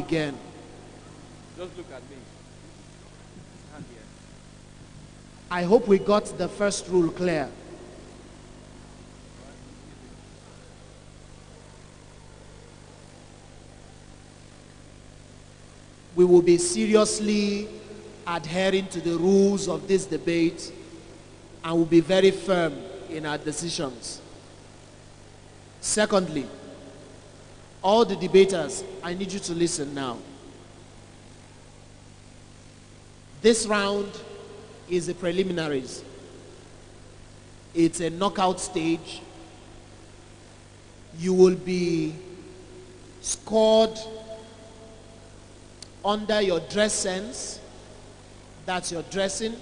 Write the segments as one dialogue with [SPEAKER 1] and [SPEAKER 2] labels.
[SPEAKER 1] again.
[SPEAKER 2] Just look at me. Stand here.
[SPEAKER 1] I hope we got the first rule clear. We will be seriously adhering to the rules of this debate and will be very firm in our decisions. Secondly, all the debaters, I need you to listen now. This round is the preliminaries. It's a knockout stage. You will be scored under your dress sense. That's your dressing.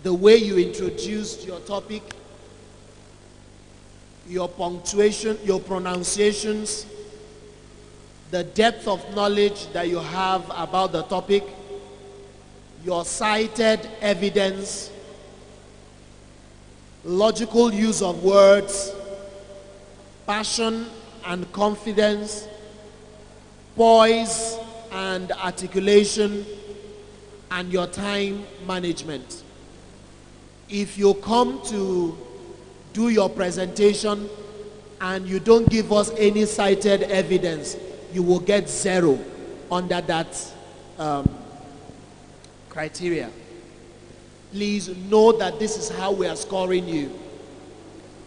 [SPEAKER 1] The way you introduced your topic, your punctuation, your pronunciations, the depth of knowledge that you have about the topic, your cited evidence, logical use of words, passion and confidence, poise and articulation, and your time management. If you come to do your presentation and you don't give us any cited evidence, you will get 0 under that criteria. Please know that this is how we are scoring you.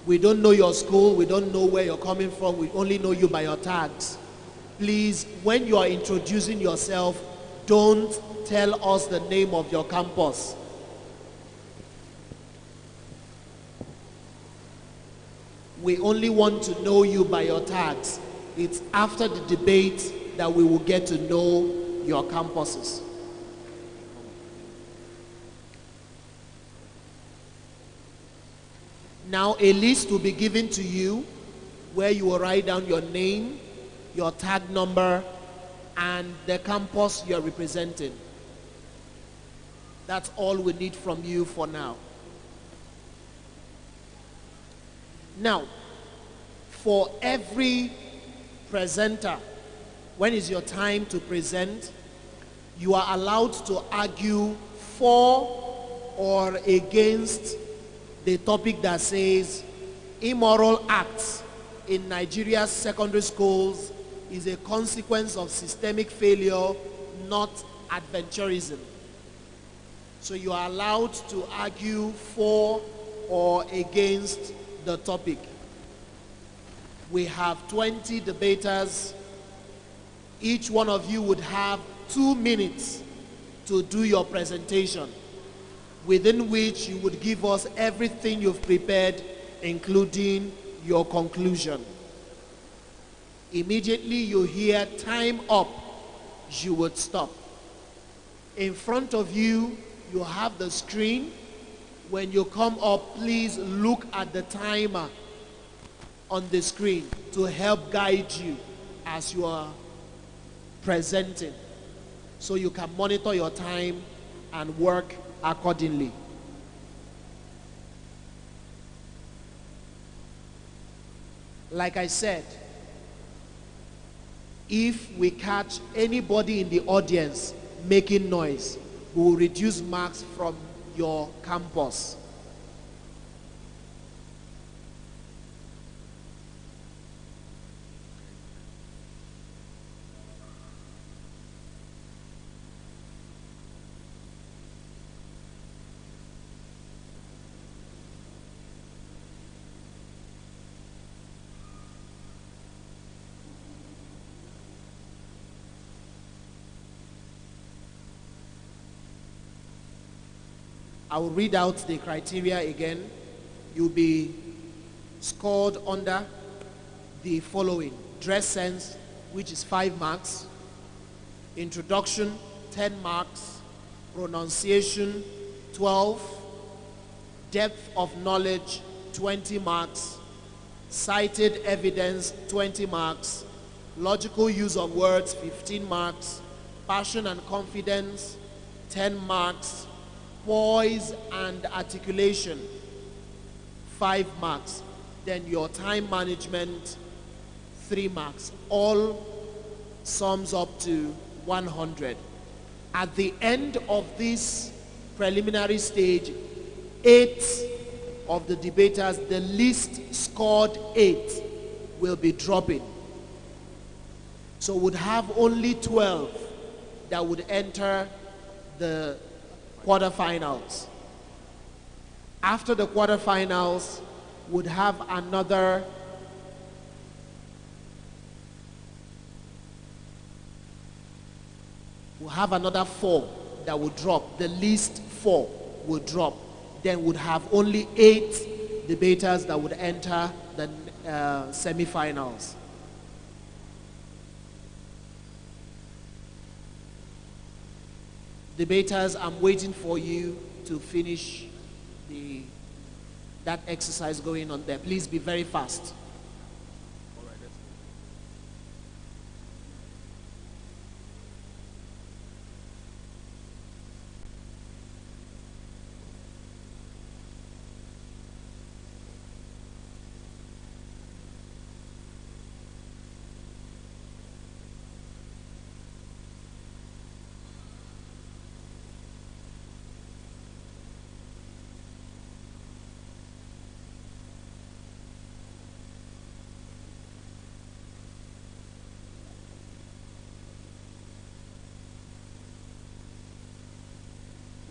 [SPEAKER 1] We don't know your school, we don't know where you're coming from, we only know you by your tags. Please, when you are introducing yourself, don't tell us the name of your campus. We only want to know you by your tags. It's after the debate that we will get to know your campuses. Now a list will be given to you where you will write down your name, your tag number, and the campus you are representing. That's all we need from you for now. Now, for every presenter, when is your time to present, you are allowed to argue for or against the topic that says immoral acts in Nigeria's secondary schools is a consequence of systemic failure, not adventurism. So you are allowed to argue for or against the topic. We have 20 debaters. Each one of you would have 2 minutes to do your presentation, within which you would give us everything you've prepared, including your conclusion. Immediately you hear time up, you would stop. In front of you, you have the screen. When you come up, please look at the timer on the screen to help guide you as you are presenting, so you can monitor your time and work accordingly. Like I said, if we catch anybody in the audience making noise, we will reduce marks from your campus. I will read out the criteria again. You'll be scored under the following: dress sense, which is 5 marks; introduction, 10 marks; pronunciation, 12; depth of knowledge, 20 marks; cited evidence, 20 marks; logical use of words, 15 marks; passion and confidence, 10 marks; poise and articulation, 5 marks. Then your time management, 3 marks. All sums up to 100. At the end of this preliminary stage, 8 of the debaters, the least scored 8, will be dropping. So would have only 12 that would enter the quarterfinals. After the quarterfinals, would have another we'll have another 4 that would drop. The least 4 would drop. Then would have only 8 debaters that would enter the semifinals. Debaters, I'm waiting for you to finish that exercise going on there. Please be very fast.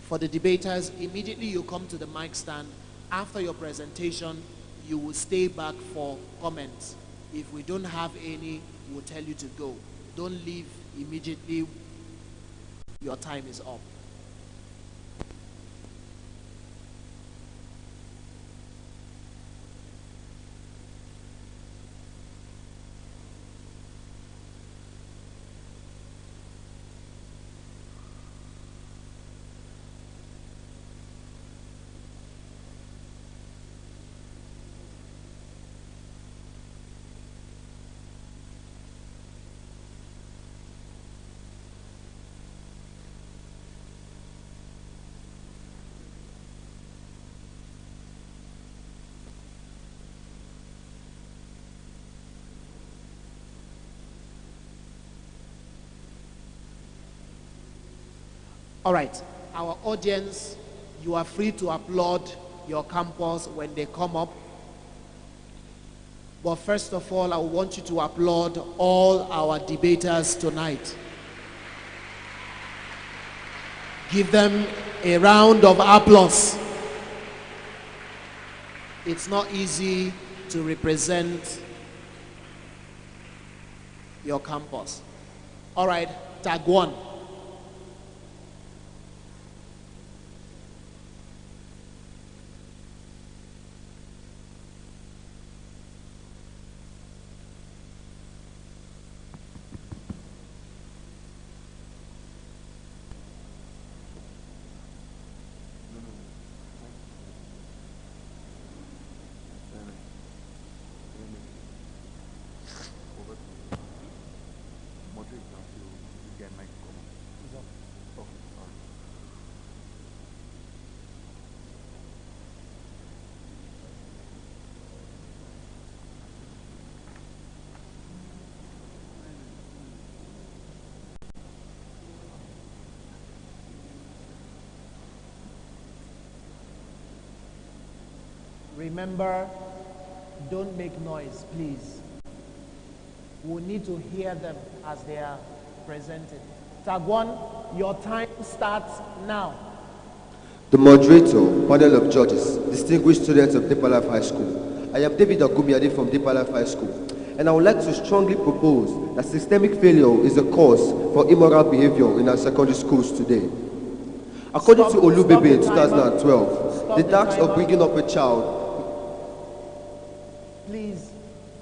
[SPEAKER 1] For the debaters, immediately you come to the mic stand. After your presentation, you will stay back for comments. If we don't have any, we'll tell you to go. Don't leave immediately. Your time is up. All right, our audience, you are free to applaud your campus when they come up. But first of all, I want you to applaud all our debaters tonight. Give them a round of applause. It's not easy to represent your campus. All right, tag 1. Remember, don't make noise, please. We need to hear them as they are presented. Tag 1, your time starts now.
[SPEAKER 3] The moderator, panel of judges, distinguished students of Deeper Life High School. I am David Agumiade from Deeper Life High School, and I would like to strongly propose that systemic failure is a cause for immoral behavior in our secondary schools today. According to Olubebe in 2012, the task of bringing up a child.
[SPEAKER 1] Please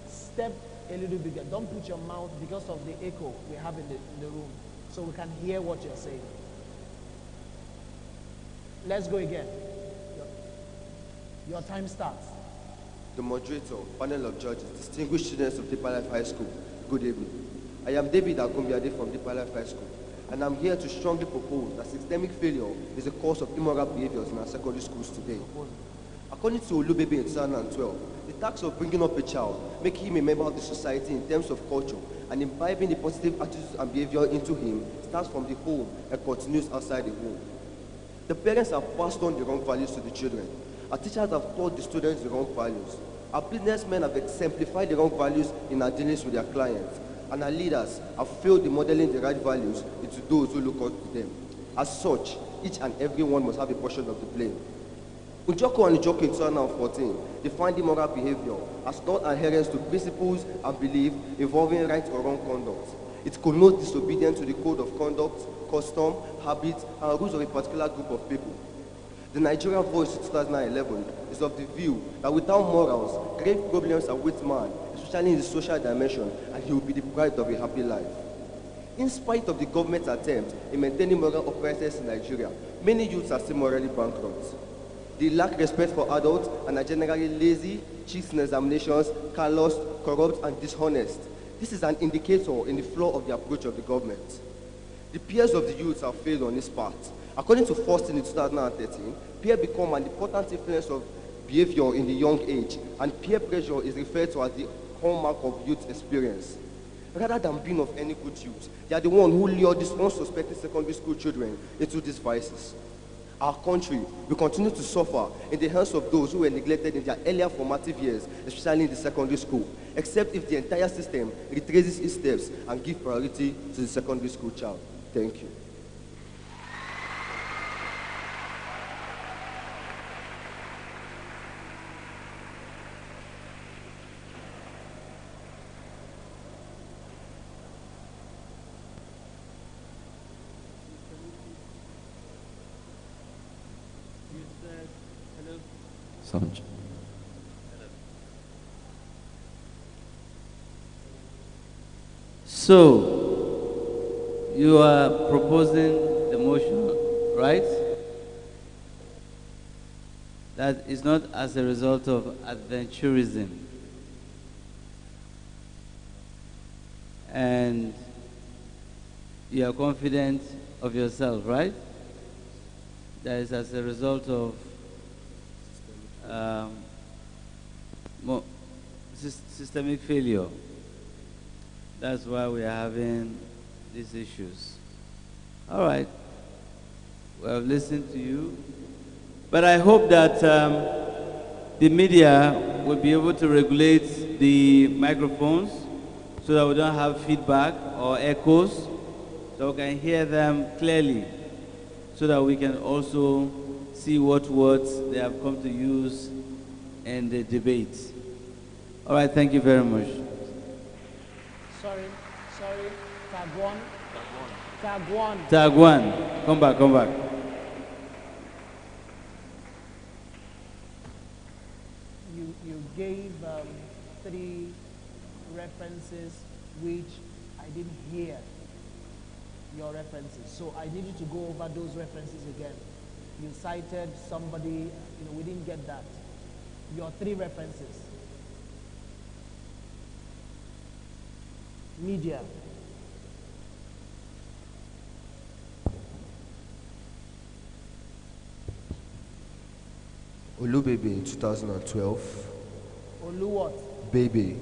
[SPEAKER 1] step a little bigger. Don't put your mouth because of the echo we have in the room, so we can hear what you're saying. Let's go again. Your time starts.
[SPEAKER 3] The moderator, panel of judges, distinguished students of Deeper Life High School, good evening. I am David Agumiade from Deeper Life High School, and I'm here to strongly propose that systemic failure is a cause of immoral behaviors in our secondary schools today. According to Olubebe in 2012, the task of bringing up a child, making him a member of the society in terms of culture, and imbibing the positive attitudes and behavior into him starts from the home and continues outside the home. The parents have passed on the wrong values to the children. Our teachers have taught the students the wrong values. Our businessmen have exemplified the wrong values in our dealings with their clients. And our leaders have failed in modeling the right values into those who look up to them. As such, each and every one must have a portion of the blame. Unjoko and Njoko in 2014 defined immoral behavior as non-adherence to principles and belief involving right or wrong conduct. It connotes disobedience to the code of conduct, custom, habits, and rules of a particular group of people. The Nigerian Voice in 2011 is of the view that without morals, grave problems await man, especially in the social dimension, and he will be deprived of a happy life. In spite of the government's attempt in maintaining moral uprightness in Nigeria, many youths are still morally bankrupt. They lack respect for adults and are generally lazy, cheats in examinations, callous, corrupt, and dishonest. This is an indicator in the flaw of the approach of the government. The peers of the youths have failed on this part. According to Fourteenth in 2013, peer become an important influence of behavior in the young age, and peer pressure is referred to as the hallmark of youth experience. Rather than being of any good use, they are the one who lure these unsuspecting secondary school children into these vices. Our country will continue to suffer in the hands of those who were neglected in their earlier formative years, especially in the secondary school, except if the entire system retraces its steps and gives priority to the secondary school child. Thank you.
[SPEAKER 2] Sound. So, you are proposing the motion, right? That is not as a result of adventurism. And you are confident of yourself, right? That is as a result of systemic failure. That's why we are having these issues. All right. We have listened to you. But I hope that the media will be able to regulate the microphones so that we don't have feedback or echoes, so we can hear them clearly, so that we can also see what words they have come to use in the debate. All right, thank you very much.
[SPEAKER 1] Sorry, Tagwan. Tagwan.
[SPEAKER 2] Tagwan, come back.
[SPEAKER 1] You gave 3 references which I didn't hear your references. So I need you to go over those references again. You cited somebody, we didn't get that. Your 3 references. Media.
[SPEAKER 3] Olubebe in 2012.
[SPEAKER 1] Olu what?
[SPEAKER 3] Bebe.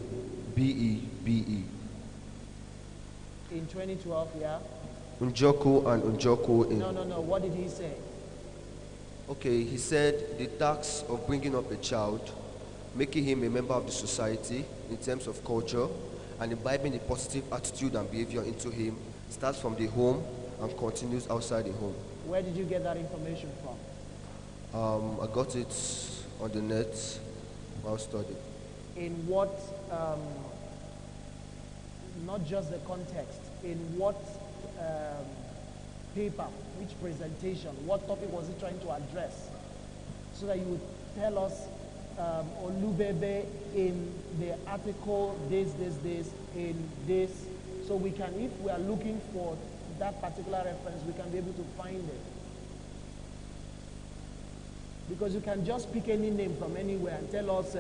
[SPEAKER 3] B-E-B-E.
[SPEAKER 1] In 2012, yeah?
[SPEAKER 3] Unjoko and Unjoko in...
[SPEAKER 1] No. What did he say?
[SPEAKER 3] Okay, he said the task of bringing up a child, making him a member of the society in terms of culture, and imbibing a positive attitude and behavior into him starts from the home and continues outside the home.
[SPEAKER 1] Where did you get that information from?
[SPEAKER 3] I got it on the net while studying.
[SPEAKER 1] In what, not just the context, in what paper, which presentation, what topic was he trying to address? So that you would tell us Olubebe in the article, this, in this, so we can, if we are looking for that particular reference, we can be able to find it. Because you can just pick any name from anywhere and tell us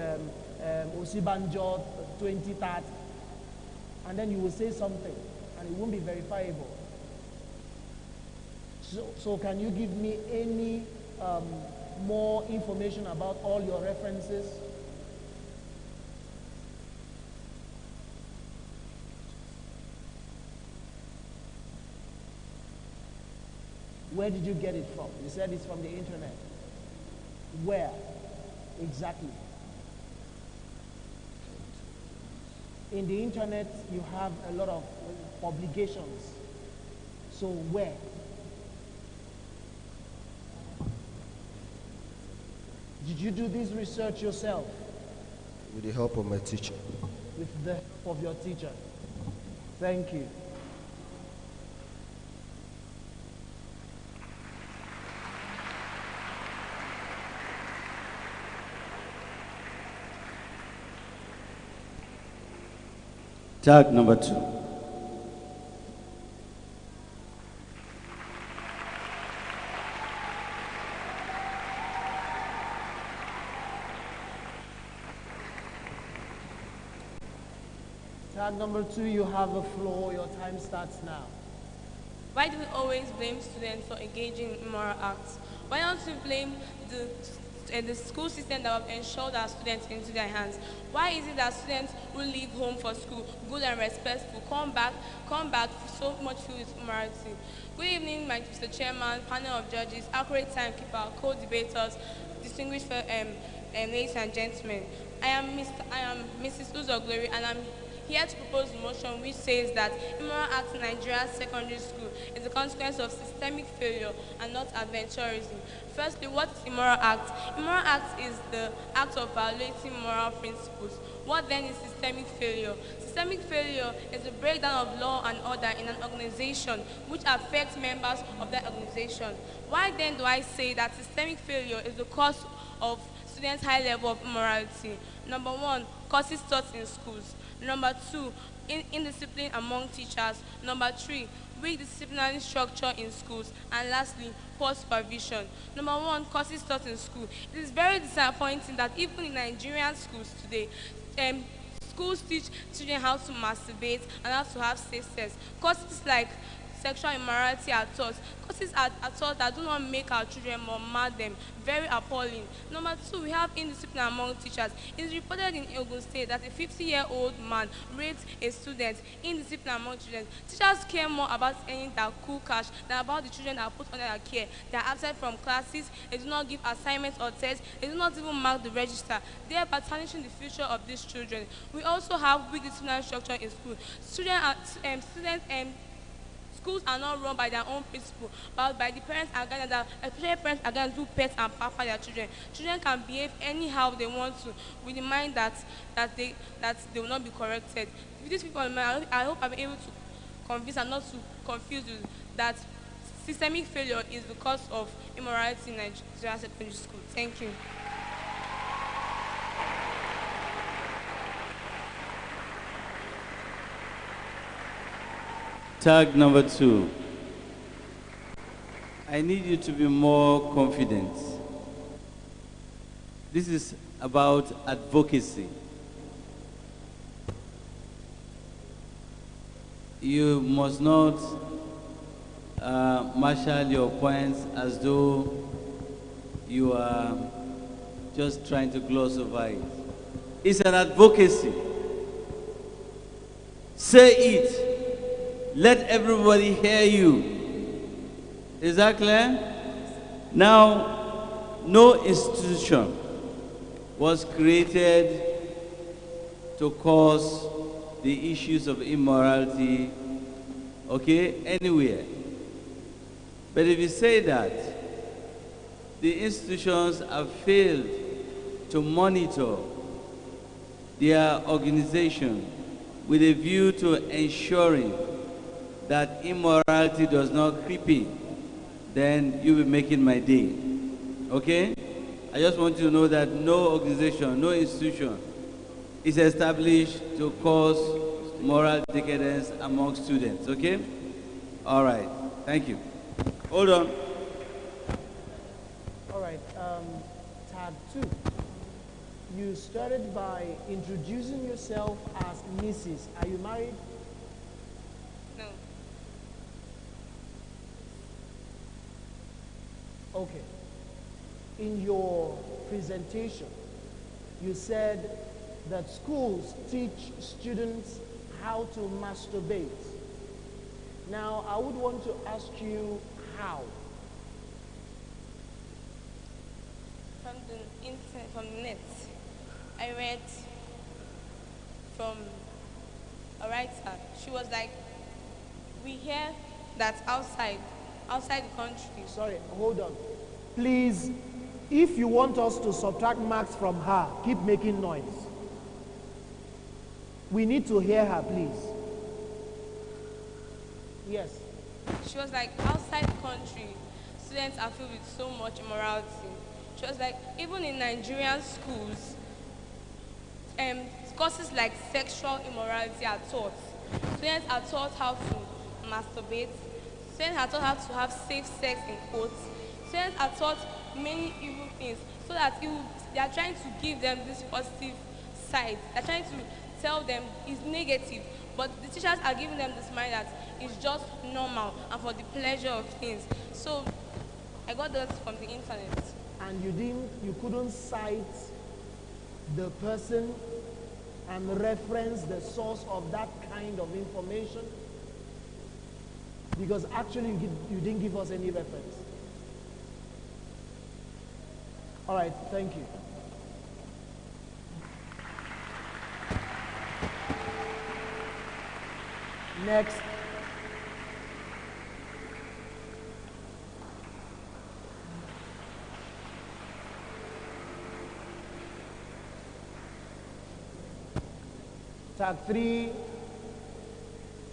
[SPEAKER 1] Osibanjo 2030, and then you will say something, and it won't be verifiable. So can you give me any more information about all your references? Where did you get it from? You said it's from the internet. Where exactly? In the internet, you have a lot of publications. So where? Did you do this research yourself?
[SPEAKER 3] With the help of my teacher.
[SPEAKER 1] With the help of your teacher. Thank you.
[SPEAKER 2] Tag number 2.
[SPEAKER 1] Tag number 2, you have the floor. Your time starts now.
[SPEAKER 4] Why do we always blame students for engaging in immoral acts? Why don't we blame the school system that will ensure that students into their hands? Why is it that students who leave home for school, good and respectful, come back so much filled with immorality? Good evening, Mr. Chairman, panel of judges, accurate timekeeper, co-debaters, distinguished ladies and gentlemen. I am Mrs. Uzo Glory, and I'm here to propose a motion which says that immoral acts in Nigeria's secondary school is a consequence of systemic failure and not adventurism. Firstly, what is immoral act? Immoral act is the act of violating moral principles. What then is systemic failure? Systemic failure is the breakdown of law and order in an organization which affects members of that organization. Why then do I say that systemic failure is the cause of students' high level of immorality? Number 1, causes taught in schools. Number 2, indiscipline among teachers. Number 3, weak disciplinary structure in schools. And lastly, poor supervision. Number 1, causes taught in school. It is very disappointing that even in Nigerian schools today, schools teach children how to masturbate and how to have safe sex. Causes like sexual immorality are taught. Causes are taught that do not make our children more mad them. Very appalling. Number 2, we have indiscipline among teachers. It is reported in Ogun State that a 50-year-old man raped a student. Indiscipline among children. Teachers care more about earning their cool cash than about the children that are put under their care. They are absent from classes. They do not give assignments or tests. They do not even mark the register, thereby tarnishing the future of these children. We also have weak disciplinary structure in school. Schools are not run by their own principle, but by the parents and guardians, especially parents and guardians who pet and pamper their children. Children can behave anyhow they want to, with the mind that they will not be corrected. With these people in mind, I hope I'm able to convince and not to confuse you that systemic failure is because of immorality in Nigerian secondary school. Thank you.
[SPEAKER 2] Tag number 2. I need you to be more confident. This is about advocacy. You must not marshal your points as though you are just trying to gloss over it. It's an advocacy. Say it. Let everybody hear you. Is that clear? Now, no institution was created to cause the issues of immorality, okay, anywhere. But if you say that the institutions have failed to monitor their organization with a view to ensuring that immorality does not creep in, then you'll be making my day. Okay? I just want you to know that no organization, no institution is established to cause moral decadence among students. Okay? All right. Thank you. Hold on.
[SPEAKER 1] All right. Tab 2. You started by introducing yourself as Mrs. Are you married?
[SPEAKER 4] No.
[SPEAKER 1] Okay. In your presentation, you said that schools teach students how to masturbate. Now, I would want to ask you how.
[SPEAKER 4] the internet, from the net, I read from a writer. She was like, we hear that outside the country.
[SPEAKER 1] Sorry, hold on. Please, if you want us to subtract marks from her, keep making noise. We need to hear her, please. Yes.
[SPEAKER 4] She was like, outside the country, students are filled with so much immorality. She was like, even in Nigerian schools, courses like sexual immorality are taught. Students are taught how to masturbate. Students are taught how to have safe sex in quotes. Students are taught many evil things so that they are trying to give them this positive side. They're trying to tell them it's negative, but the teachers are giving them this mind that it's just normal and for the pleasure of things. So I got that from the internet.
[SPEAKER 1] And you couldn't cite the person and reference the source of that kind of information? Because actually you didn't give us any reference. All right, thank you. Next. Tag 3,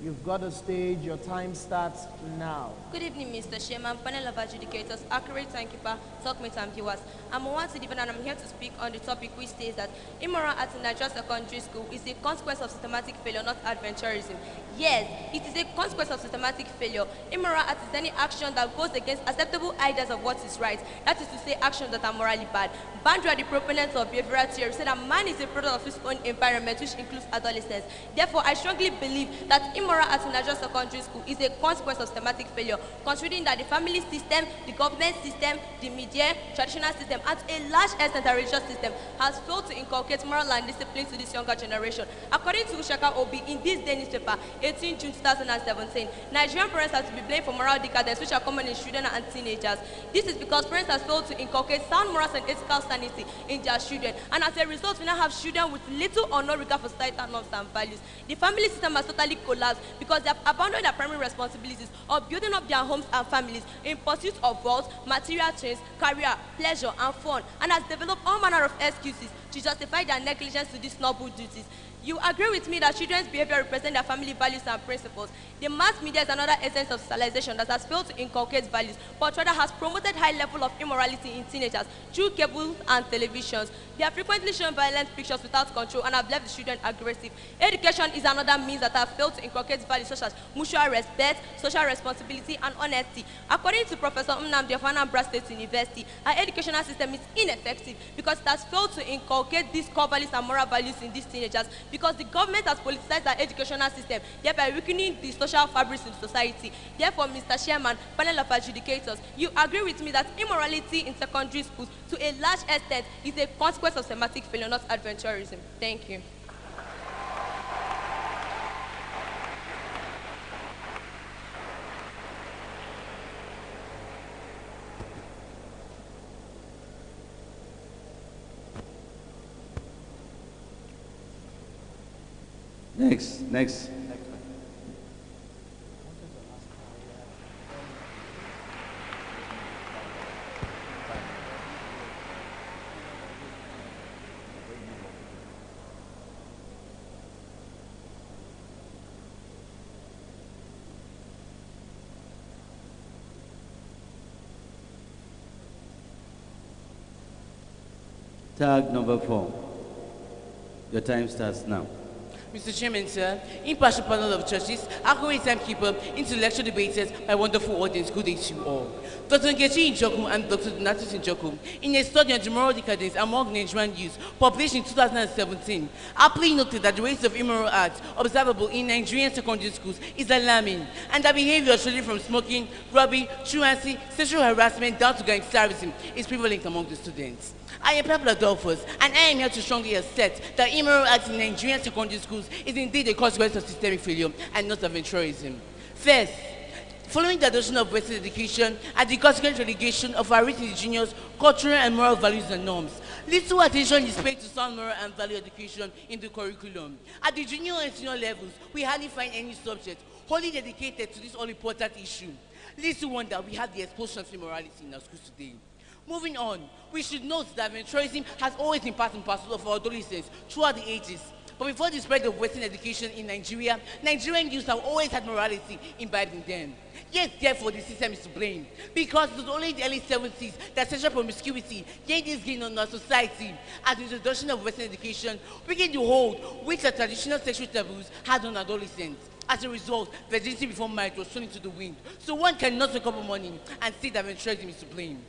[SPEAKER 1] you've got a stage, your time starts now.
[SPEAKER 5] Good evening, Mr. Chairman, panel of adjudicators, accurate timekeeper, talkmates and viewers. I'm Owansi Divan and I'm here to speak on the topic which states that immoral acts in Nigerian secondary school is a consequence of systematic failure, not adventurism. Yes, it is a consequence of systematic failure. Immoral act is any action that goes against acceptable ideas of what is right. That is to say, actions that are morally bad. Bandra, the proponent of behavioral theory, said that man is a product of his own environment, which includes adolescence. Therefore, I strongly believe that immoral acts in Nigerian secondary school is a consequence of systematic failure, considering that the family system, the government system, the media, traditional system, and to a large extent the religious system has failed to inculcate moral and discipline to this younger generation. According to Ushaka Obi, in this day newspaper, 18 June 2017, Nigerian parents are to be blamed for moral decadence, which are common in children and teenagers. This is because parents have failed to inculcate sound morals and ethical sanity in their children, and as a result, we now have children with little or no regard for societal norms and values. The family system has totally collapsed because they have abandoned their primary responsibilities of building up their homes and families in pursuit of wealth, material things, career, pleasure, and fun, and has developed all manner of excuses to justify their negligence to these noble duties. You agree with me that children's behavior represents their family values and principles. The mass media is another essence of socialization that has failed to inculcate values, but rather has promoted high level of immorality in teenagers through cable and televisions. They have frequently shown violent pictures without control and have left the children aggressive. Education is another means that have failed to inculcate values such as mutual respect, social responsibility, and honesty. According to Professor Nnamdi of Anambra State University, our educational system is ineffective because it has failed to inculcate these core values and moral values in these teenagers, because the government has politicized our educational system, thereby weakening the social fabrics in society. Therefore, Mr. Chairman, panel of adjudicators, you agree with me that immorality in secondary schools to a large extent is a consequence of systematic failure, not adventurism. Thank you.
[SPEAKER 2] Next. Tag number 4. Your time starts now.
[SPEAKER 6] Mr. Chairman, sir, impartial panel of judges, accurate timekeeper, intellectual debaters, my wonderful audience, good day to you all. Dr. Nkechi Njoku and Dr. Donatus Njoku, in a study on the moral decadence among Nigerian youth, published in 2017, aptly noted that the rates of immoral acts observable in Nigerian secondary schools is alarming, and that behavior ranging from smoking, robbery, truancy, sexual harassment, down to gangsterism is prevalent among the students. I am Pablo Adolphus, and I am here to strongly assert that immoral acts in Nigerian secondary schools is indeed a consequence of systemic failure and not of adventurism. First, Following the adoption of Western education and the consequent relegation of our rich indigenous cultural and moral values and norms, little attention is paid to sound moral and value education in the curriculum. At the junior and senior levels, we hardly find any subject wholly dedicated to this all-important issue. Little wonder we have the explosion of immorality in our schools today. Moving on, we should note that venturism has always been part and parcel of our adolescents throughout the ages. But before the spread of Western education in Nigeria, Nigerian youth have always had morality imbibed in them. Yes, therefore, the system is to blame. Because it was only in the early 70s that sexual promiscuity gained its gain on our society as the introduction of Western education began to hold which the traditional sexual taboos had on adolescents. As a result, virginity before marriage was thrown into the wind. So one cannot wake up one morning and say that venturism is to blame.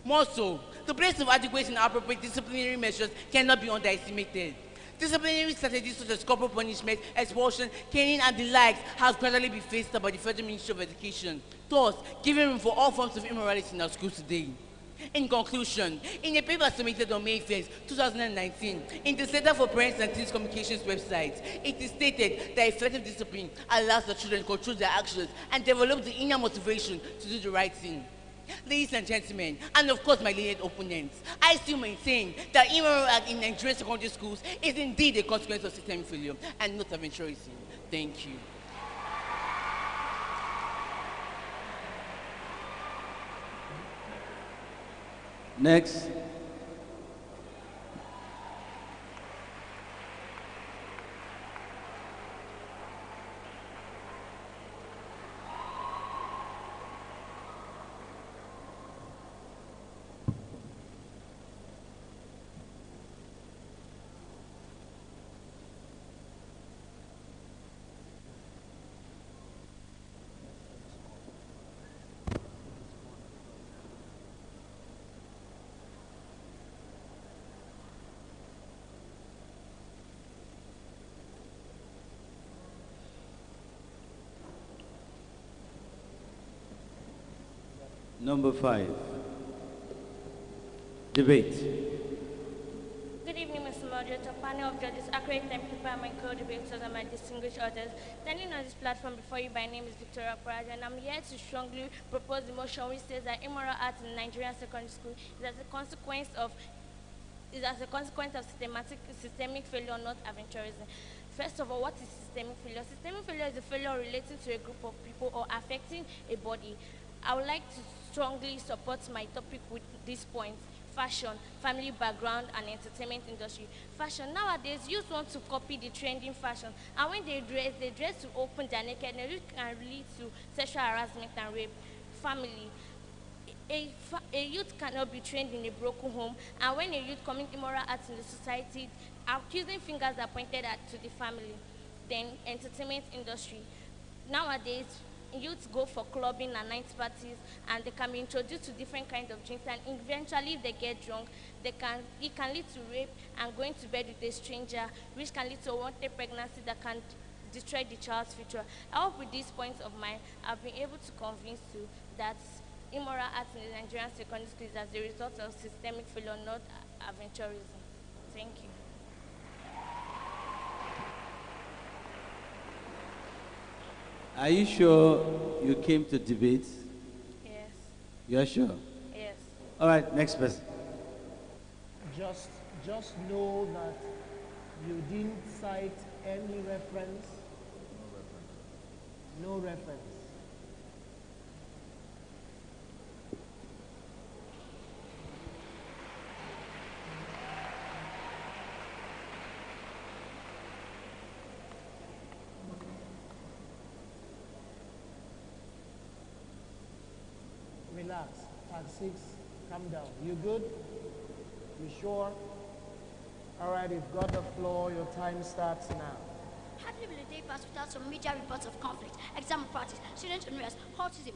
[SPEAKER 6] More so, the place of adequate and appropriate disciplinary measures cannot be underestimated. Disciplinary strategies such as corporal punishment, expulsion, caning, and the likes have gradually been phased out by the Federal Ministry of Education, thus giving room for all forms of immorality in our schools today. In conclusion, in a paper submitted on May 1st, 2019, in the Center for Parents and Teens Communications website, it is stated that effective discipline allows the children to control their actions and develop the inner motivation to do the right thing. Ladies and gentlemen, and of course my learned opponents, I still maintain that immoral act in Nigerian secondary schools is indeed a consequence of systemic failure and not venturism. Thank you.
[SPEAKER 2] Next. Number 5, debate.
[SPEAKER 7] Good evening, Mr. Moderator, panel of judges, accurate timekeeper, and my co-debaters and my distinguished authors. Standing on this platform before you, my name is Victoria Praj, and I'm here to strongly propose the motion which says that immoral acts in Nigerian secondary school is as a consequence of systemic failure, not aventurism. First of all, what is systemic failure? Systemic failure is a failure relating to a group of people or affecting a body. I would like to strongly support my topic with this point: fashion, family background, and entertainment industry. Fashion, nowadays, youth want to copy the trending fashion, and when they dress to open their nakedness, which can lead to sexual harassment and rape. Family, a youth cannot be trained in a broken home, and when a youth commits immoral acts in the society, accusing fingers are pointed at to the family. Then, entertainment industry. Nowadays, youths go for clubbing and night parties, and they can be introduced to different kinds of drinks, and eventually if they get drunk, it can lead to rape and going to bed with a stranger, which can lead to a unwanted pregnancy that can destroy the child's future. I hope with these points of mine, I've been able to convince you that immoral acts in the Nigerian secondary school is as a result of systemic failure, not aventurism. Thank you.
[SPEAKER 2] Are you sure you came to debate?
[SPEAKER 7] Yes.
[SPEAKER 2] You are sure?
[SPEAKER 7] Yes.
[SPEAKER 2] All right, next person.
[SPEAKER 1] Just know that you didn't cite any reference. No reference. Relax. At 6, calm down. You good? You sure? All right, you've got the floor. Your time starts now.
[SPEAKER 8] Hardly will a day pass without some media reports of conflict, exam practice, student unrest, autism.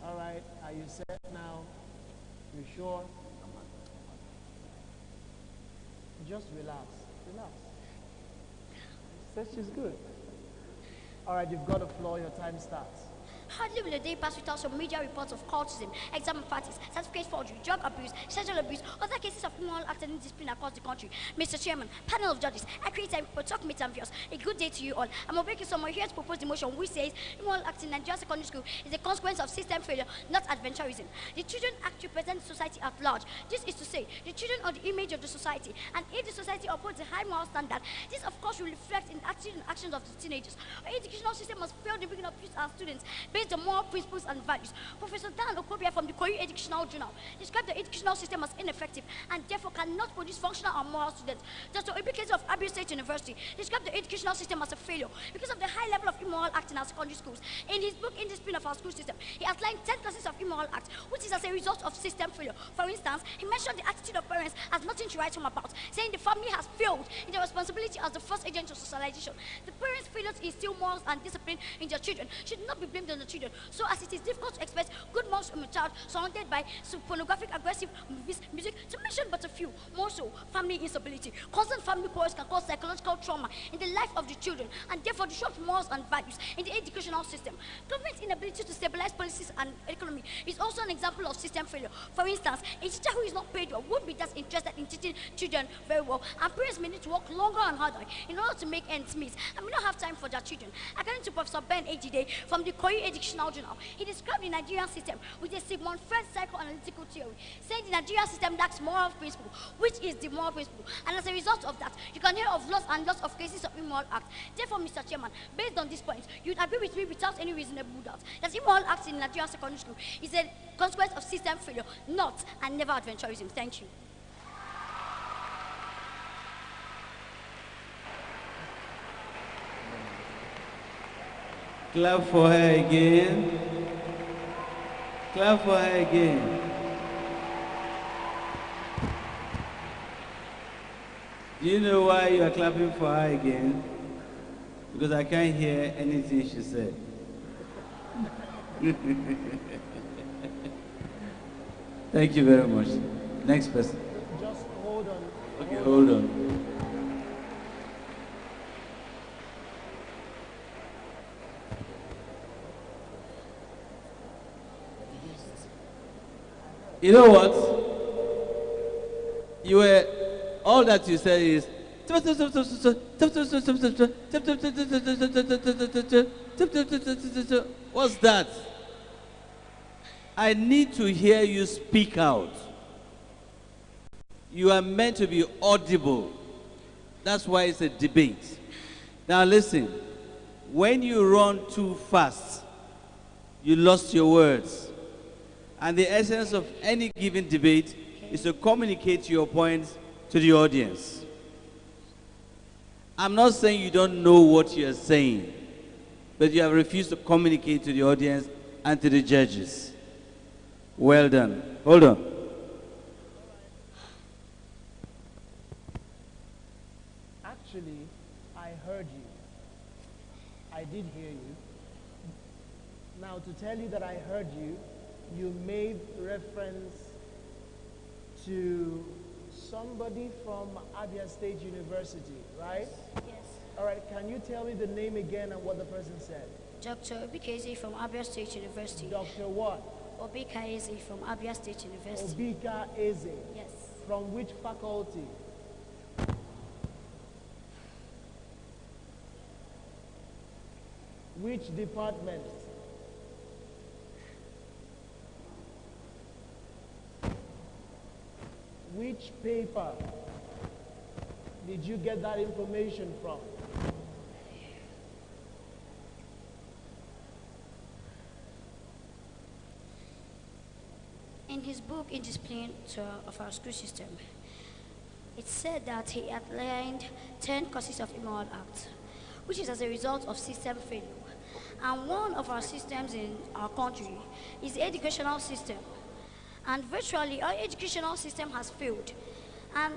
[SPEAKER 1] All right, are you set now? You sure? Just relax. Relax. says she's good. All right, you've got the floor. Your time starts.
[SPEAKER 8] Hardly will a day pass without some media reports of cultism, exam parties, certificate forgery, drug abuse, sexual abuse, other cases of immoral acts and indiscipline across the country. Mr. Chairman, panel of judges, I create time for talk meet and viewers. A good day to you all. I'm Obeki Somo here to propose the motion which says immoral acts in Nigerian secondary school is a consequence of system failure, not adventurism. The Children Act represents society at large. This is to say, the children are the image of the society, and if the society upholds a high moral standard, this of course will reflect in attitude and actions of the teenagers. Our educational system must fail in bringing up youth and students based on moral principles and values. Professor Dan Okobia from the Korea Educational Journal described the educational system as ineffective and therefore cannot produce functional and moral students. Dr. Obikeze of Abia State University described the educational system as a failure because of the high level of immoral acts in our secondary schools. In his book, Indiscipline of Our School System, he outlined 10 causes of immoral acts, which is as a result of system failure. For instance, he mentioned the attitude of parents as nothing to write home about, saying the family has failed in their responsibility as the first agent of socialization. The parents' failure to instill morals and discipline in their children should not be blamed on the children, so as it is difficult to expect good morals from a child surrounded by pornographic, aggressive movies, music, to mention but a few. More so, family instability. Constant family quarrels can cause psychological trauma in the life of the children and therefore disrupt morals and values in the educational system. Government's inability to stabilize policies and economy is also an example of system failure. For instance, a teacher who is not paid well would be just interested in teaching children very well, and parents may need to work longer and harder in order to make ends meet, and we don't have time for their children. According to Professor Ben Ejide from the Korea Educational Journal, he described the Nigerian system with a Sigmund Freud psychoanalytical theory, saying the Nigerian system lacks moral principle, which is the moral principle, and as a result of that, you can hear of lots and lots of cases of immoral acts. Therefore, Mr. Chairman, based on this point, you'd agree with me without any reasonable doubt that immoral acts in Nigerian secondary school is a consequence of system failure, not and never adventurism. Thank you.
[SPEAKER 2] Clap for her again. Clap for her again. Do you know why you are clapping for her again? Because I can't hear anything she said. Thank you very much. Next person.
[SPEAKER 1] Just hold on.
[SPEAKER 2] Okay, hold on. You know what? You were, all that you said is, what's that? I need to hear you speak out. You are meant to be audible. That's why it's a debate. Now listen, when you run too fast, you lost your words. And the essence of any given debate is to communicate your points to the audience. I'm not saying you don't know what you're saying, but you have refused to communicate to the audience and to the judges. Well done. Hold on.
[SPEAKER 1] Actually, I heard you. I did hear you. Now, to tell you that I heard you, you made reference to somebody from Abia State University, right?
[SPEAKER 8] Yes.
[SPEAKER 1] All right, can you tell me the name again and what the person said?
[SPEAKER 8] Dr. Obikeze from Abia State University.
[SPEAKER 1] Dr. what?
[SPEAKER 8] Obika Eze from Abia State University.
[SPEAKER 1] Obika Eze.
[SPEAKER 8] Yes.
[SPEAKER 1] From which faculty? Which department? Which paper did you get that information from?
[SPEAKER 8] In his book, Indiscipline of Our School System, it said that he outlined 10 causes of immoral acts, which is as a result of system failure. And one of our systems in our country is the educational system. And virtually, our educational system has failed. And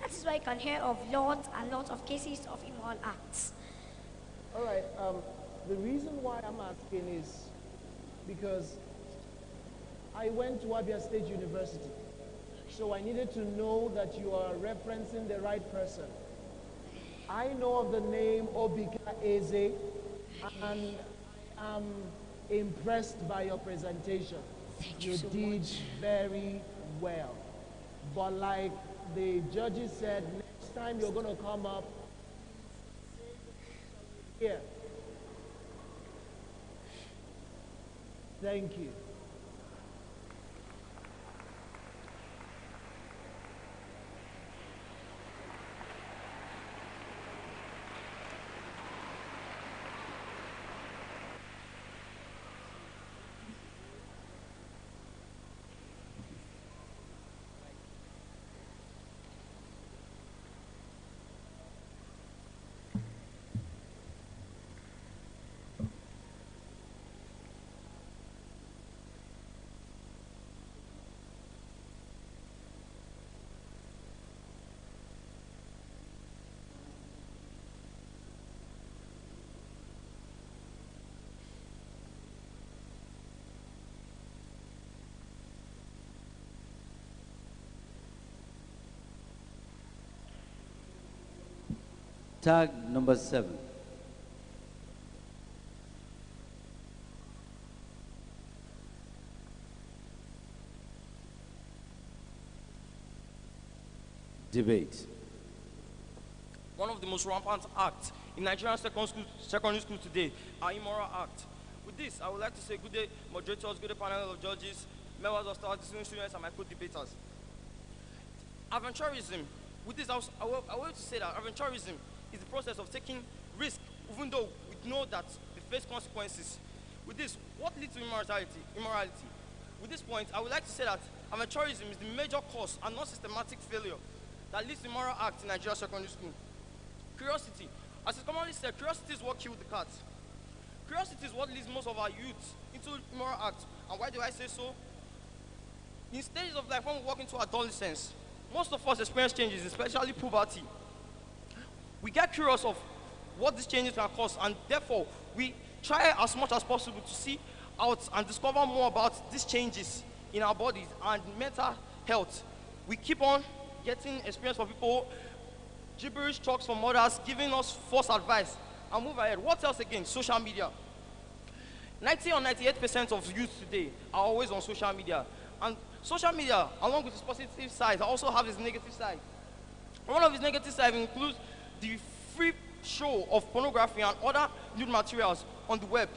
[SPEAKER 8] that is why you can hear of lots and lots of cases of immoral acts.
[SPEAKER 1] All right, the reason why I'm asking is because I went to Abia State University, so I needed to know that you are referencing the right person. I know of the name Obika Eze, and I'm impressed by your presentation.
[SPEAKER 8] Thank
[SPEAKER 1] You
[SPEAKER 8] you so
[SPEAKER 1] did
[SPEAKER 8] much.
[SPEAKER 1] very well. But like the judges said, next time you're going to come up here. Thank you.
[SPEAKER 2] Tag number 7. Debate.
[SPEAKER 9] One of the most rampant acts in Nigerian secondary school today are immoral acts. With this, I would like to say good day, moderators, good day, panel of judges, members of staff, distinguished students, and my co-debaters. Aventurism. With this, I want to say that aventurism is the process of taking risk, even though we know that we face consequences. With this, what leads to immorality? With this point, I would like to say that aventurism is the major cause and not systematic failure that leads to immoral acts in Nigerian secondary school. Curiosity. As is commonly said, curiosity is what killed the cat. Curiosity is what leads most of our youth into immoral acts. And why do I say so? In stages of life, when we walk into adolescence, most of us experience changes, especially puberty. We get curious of what these changes can cause, and therefore, we try as much as possible to see out and discover more about these changes in our bodies and mental health. We keep on getting experience from people, gibberish talks from others, giving us false advice, and move ahead. What else again? Social media. 90 or 98% of youth today are always on social media. And social media, along with its positive side, also have its negative side. One of its negative sides includes the free show of pornography and other nude materials on the web.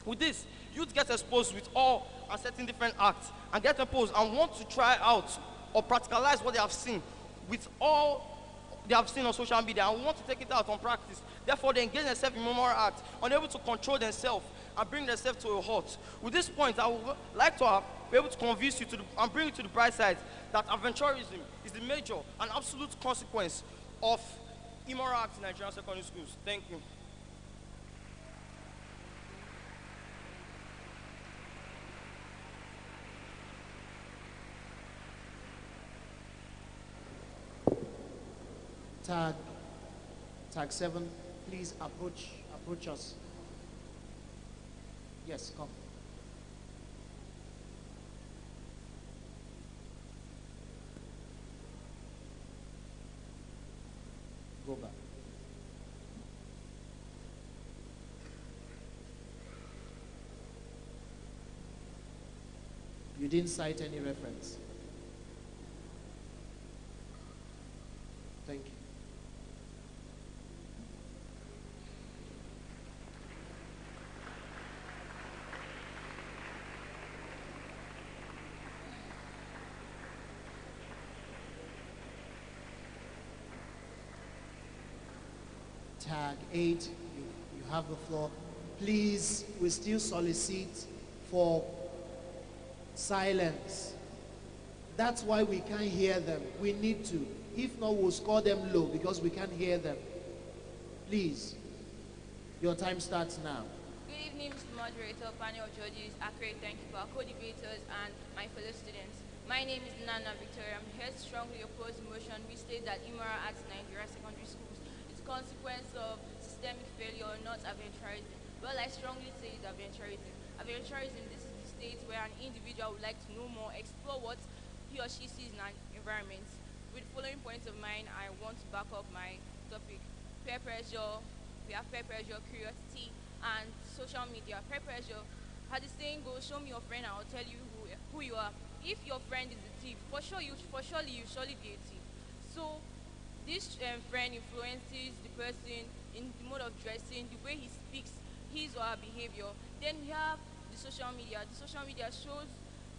[SPEAKER 9] With this, youth get exposed with all and certain different acts and get exposed and want to try out or practicalize what they have seen with all they have seen on social media and want to take it out on practice. Therefore, they engage themselves in immoral acts, unable to control themselves and bring themselves to a halt. With this point, I would like to be able to convince you and bring you to the bright side that aventurism is the major and absolute consequence of immoral acts in Nigerian secondary schools. Thank you.
[SPEAKER 1] Tag 7, please approach us. Yes, come. Go back. You didn't cite any reference. Thank you. Tag 8, you have the floor. Please, we still solicit for silence. That's why we can't hear them. We need to. If not, we'll score them low because we can't hear them. Please, your time starts now.
[SPEAKER 4] Good evening, Mr. Moderator, panel of judges, accurate thank you for our co-debaters and my fellow students. My name is Nana Victoria. I'm here to strongly oppose the motion which states that immoral acts in Nigeria secondary schools is a consequence of systemic failure, not aventurism. Well, I strongly say it's aventurism. Aventurism, this is the state where an individual would like to know more, explore what he or she sees in an environment. With the following points of mine, I want to back up my topic. peer pressure, we have peer pressure, curiosity, and social media. Peer pressure, as the saying goes, show me your friend and I'll tell you who you are. If your friend is a thief, surely you surely be a thief. So this friend influences the person in the mode of dressing, the way he speaks, his or her behavior. Then we have the social media. The social media shows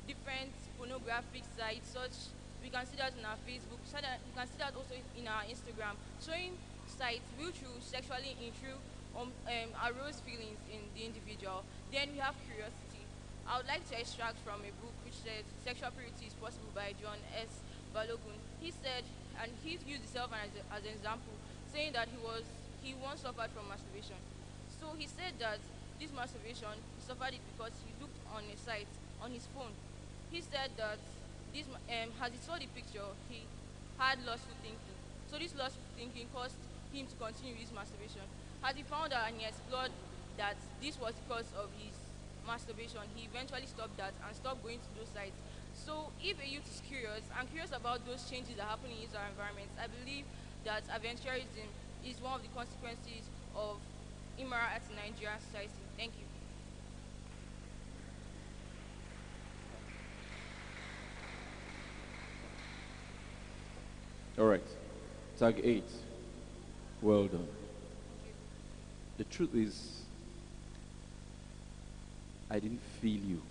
[SPEAKER 4] different pornographic sites, such we can see that in our Facebook, so that we can see that also in our Instagram, showing sites which will sexually intrude arouse feelings in the individual. Then we have curiosity. I would like to extract from a book which says Sexual Purity is Possible by John S. Balogun. He said, and he used himself as an example, saying that he once suffered from masturbation. So he said that this masturbation, he suffered it because he looked on a site on his phone. He said that this, as he saw the picture, he had lustful thinking. So this lustful thinking caused him to continue his masturbation. As he found out and he explored that this was because of his masturbation, he eventually stopped that and stopped going to those sites. So if a youth is curious and curious about those changes that are happening in our environment, I believe that adventurism is one of the consequences of immoral acts in Nigerian society. Thank you.
[SPEAKER 10] All right. Tag 8. Well done. The truth is, I didn't feel you.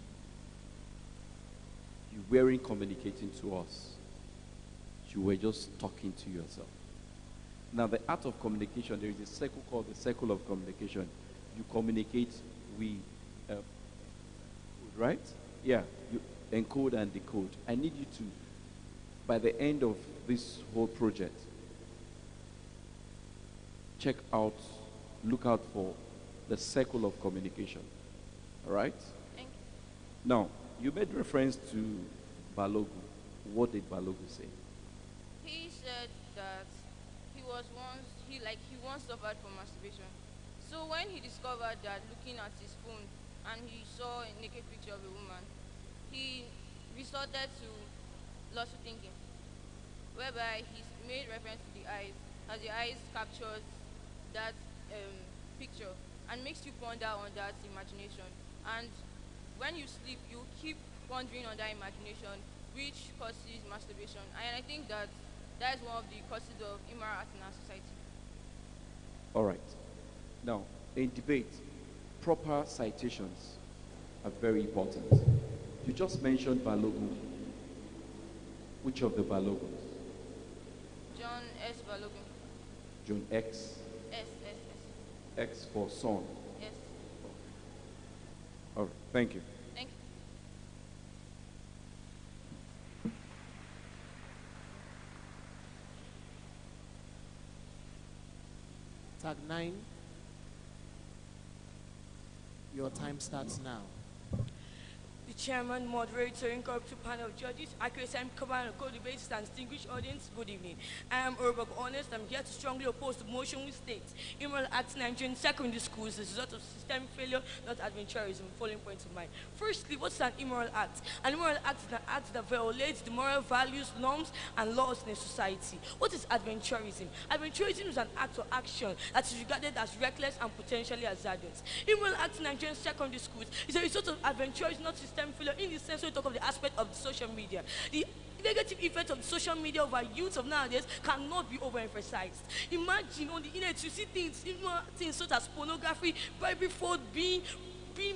[SPEAKER 10] You weren't communicating to us. You were just talking to yourself. Now, the art of communication, there is a circle called the circle of communication. You communicate, right? Yeah, you encode and decode. I need you to, by the end of this whole project, look out for the circle of communication. All right?
[SPEAKER 4] Thank you.
[SPEAKER 10] Now, you made reference to Balogu. What did Balogu say?
[SPEAKER 4] He said that he once suffered from masturbation. So when he discovered that looking at his phone and he saw a naked picture of a woman, he resorted to lustful thinking, whereby he made reference to the eyes, as the eyes captures that picture and makes you ponder on that imagination. And when you sleep, you keep pondering on that imagination, which causes masturbation. And I think that that is one of the causes of immoral acts in our society.
[SPEAKER 10] All right. Now, in debate, proper citations are very important. You just mentioned Balogun. Which of the Balogans?
[SPEAKER 4] John S. Balogun.
[SPEAKER 10] John X.
[SPEAKER 4] S.
[SPEAKER 10] X for son.
[SPEAKER 4] Yes.
[SPEAKER 10] All right. Thank you.
[SPEAKER 4] Thank you.
[SPEAKER 1] Tag 9. Your time starts now.
[SPEAKER 11] The chairman, moderator, incorporated panel of judges, accurate and command of co-debaters and distinguished audience, good evening. I am Urban Honest. I'm here to strongly oppose the motion which states immoral acts in Nigerian secondary schools as a result of systemic failure, not adventurism. Following points of mine. Firstly, what's an immoral act? An immoral act is an act that violates the moral values, norms, and laws in a society. What is adventurism? Adventurism is an act or action that is regarded as reckless and potentially hazardous. Immoral acts in Nigerian secondary schools is a result of adventurism, not systemic failure, in the sense we talk of the aspect of the social media. The negative effect of the social media over youth of nowadays cannot be overemphasized. Imagine on the internet you see things such as pornography, bribery, fraud being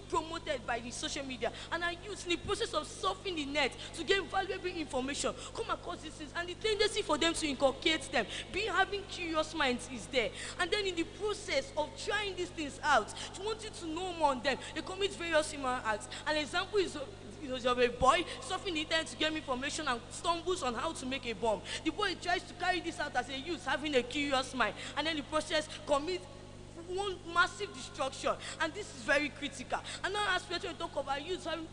[SPEAKER 11] promoted by the social media, and our youth in the process of surfing the net to get valuable information come across these things, and the tendency for them to inculcate them, having curious minds is there, and then in the process of trying these things out, wanting to know more on them, they commit various immoral acts. An example is of a boy surfing the internet to get information and stumbles on how to make a bomb. The boy tries to carry this out as a youth having a curious mind, and then the process commits one massive destruction, and this is very critical. Another aspect when we talk about youth having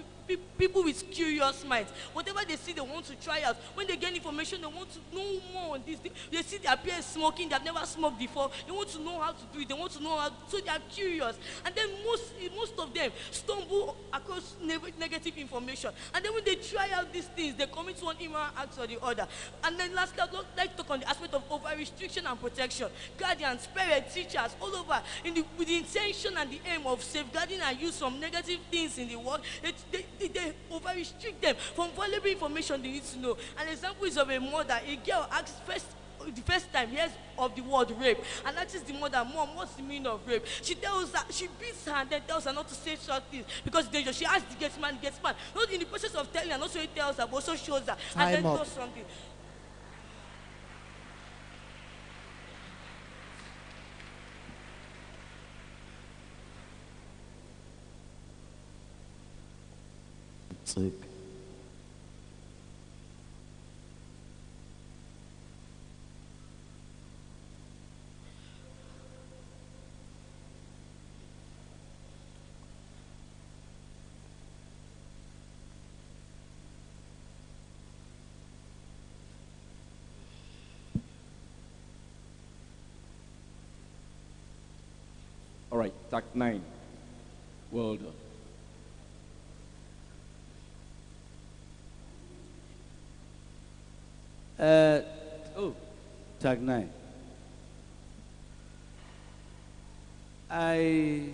[SPEAKER 11] people with curious minds. Whatever they see, they want to try out. When they get information, they want to know more on this. They see their peers smoking, they've never smoked before. They want to know how to do it. They want to know how, so they are curious. And then most of them stumble across negative information. And then when they try out these things, they commit one immoral act or the other. And then lastly, I'd like to talk on the aspect of over-restriction and protection. Guardians, parents, teachers, all over, with the intention and the aim of safeguarding and use from negative things in the world, they over-restrict them from valuable information they need to know. An example is of a mother. A girl asks the first time hears of the word rape, and that is the mother, "Mom, what's the meaning of rape?" She tells her, she beats her and then tells her not to say such things because it's dangerous. She asks the gets man. Not in the process of telling her, not so he tells her, but also shows her, and then does something.
[SPEAKER 10] All right, tag 9. Well done.
[SPEAKER 2] Tag 9. I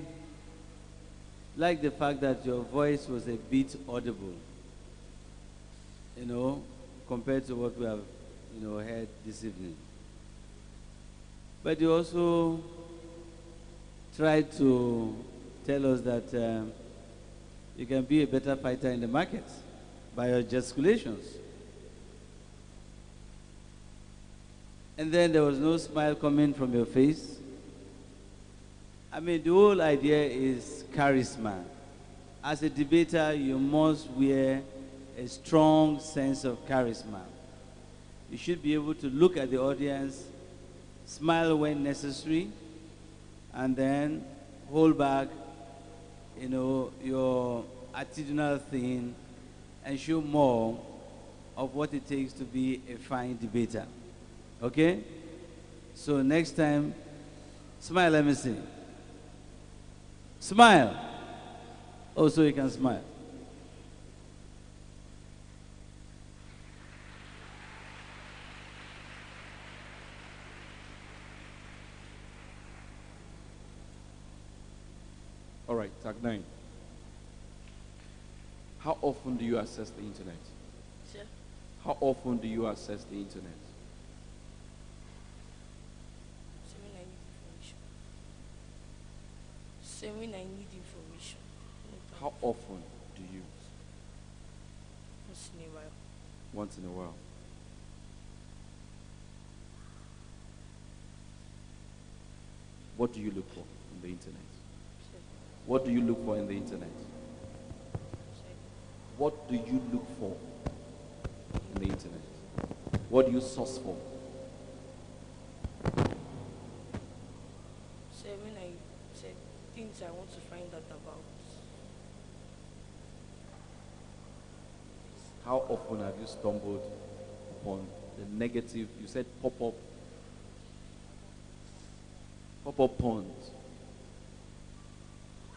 [SPEAKER 2] like the fact that your voice was a bit audible, compared to what we have, heard this evening. But you also tried to tell us that you can be a better fighter in the market by your gesticulations. And then there was no smile coming from your face. I mean, the whole idea is charisma. As a debater, you must wear a strong sense of charisma. You should be able to look at the audience, smile when necessary, and then hold back, your attitudinal thing and show more of what it takes to be a fine debater. Okay? So next time, smile, let me see. Smile. Oh, so you can smile.
[SPEAKER 10] All right, tag 9. How often do you access the internet?
[SPEAKER 11] Sir?
[SPEAKER 10] How often do you access the internet?
[SPEAKER 11] When I need information.
[SPEAKER 10] How often do you?
[SPEAKER 11] Once in a while.
[SPEAKER 10] Once in a while. What do you look for on the internet? What do you look for in the internet? What do you look for in the internet? What do you source for?
[SPEAKER 11] So when I said things I want to find out about.
[SPEAKER 10] How often have you stumbled upon the negative? You said pop-up ponds.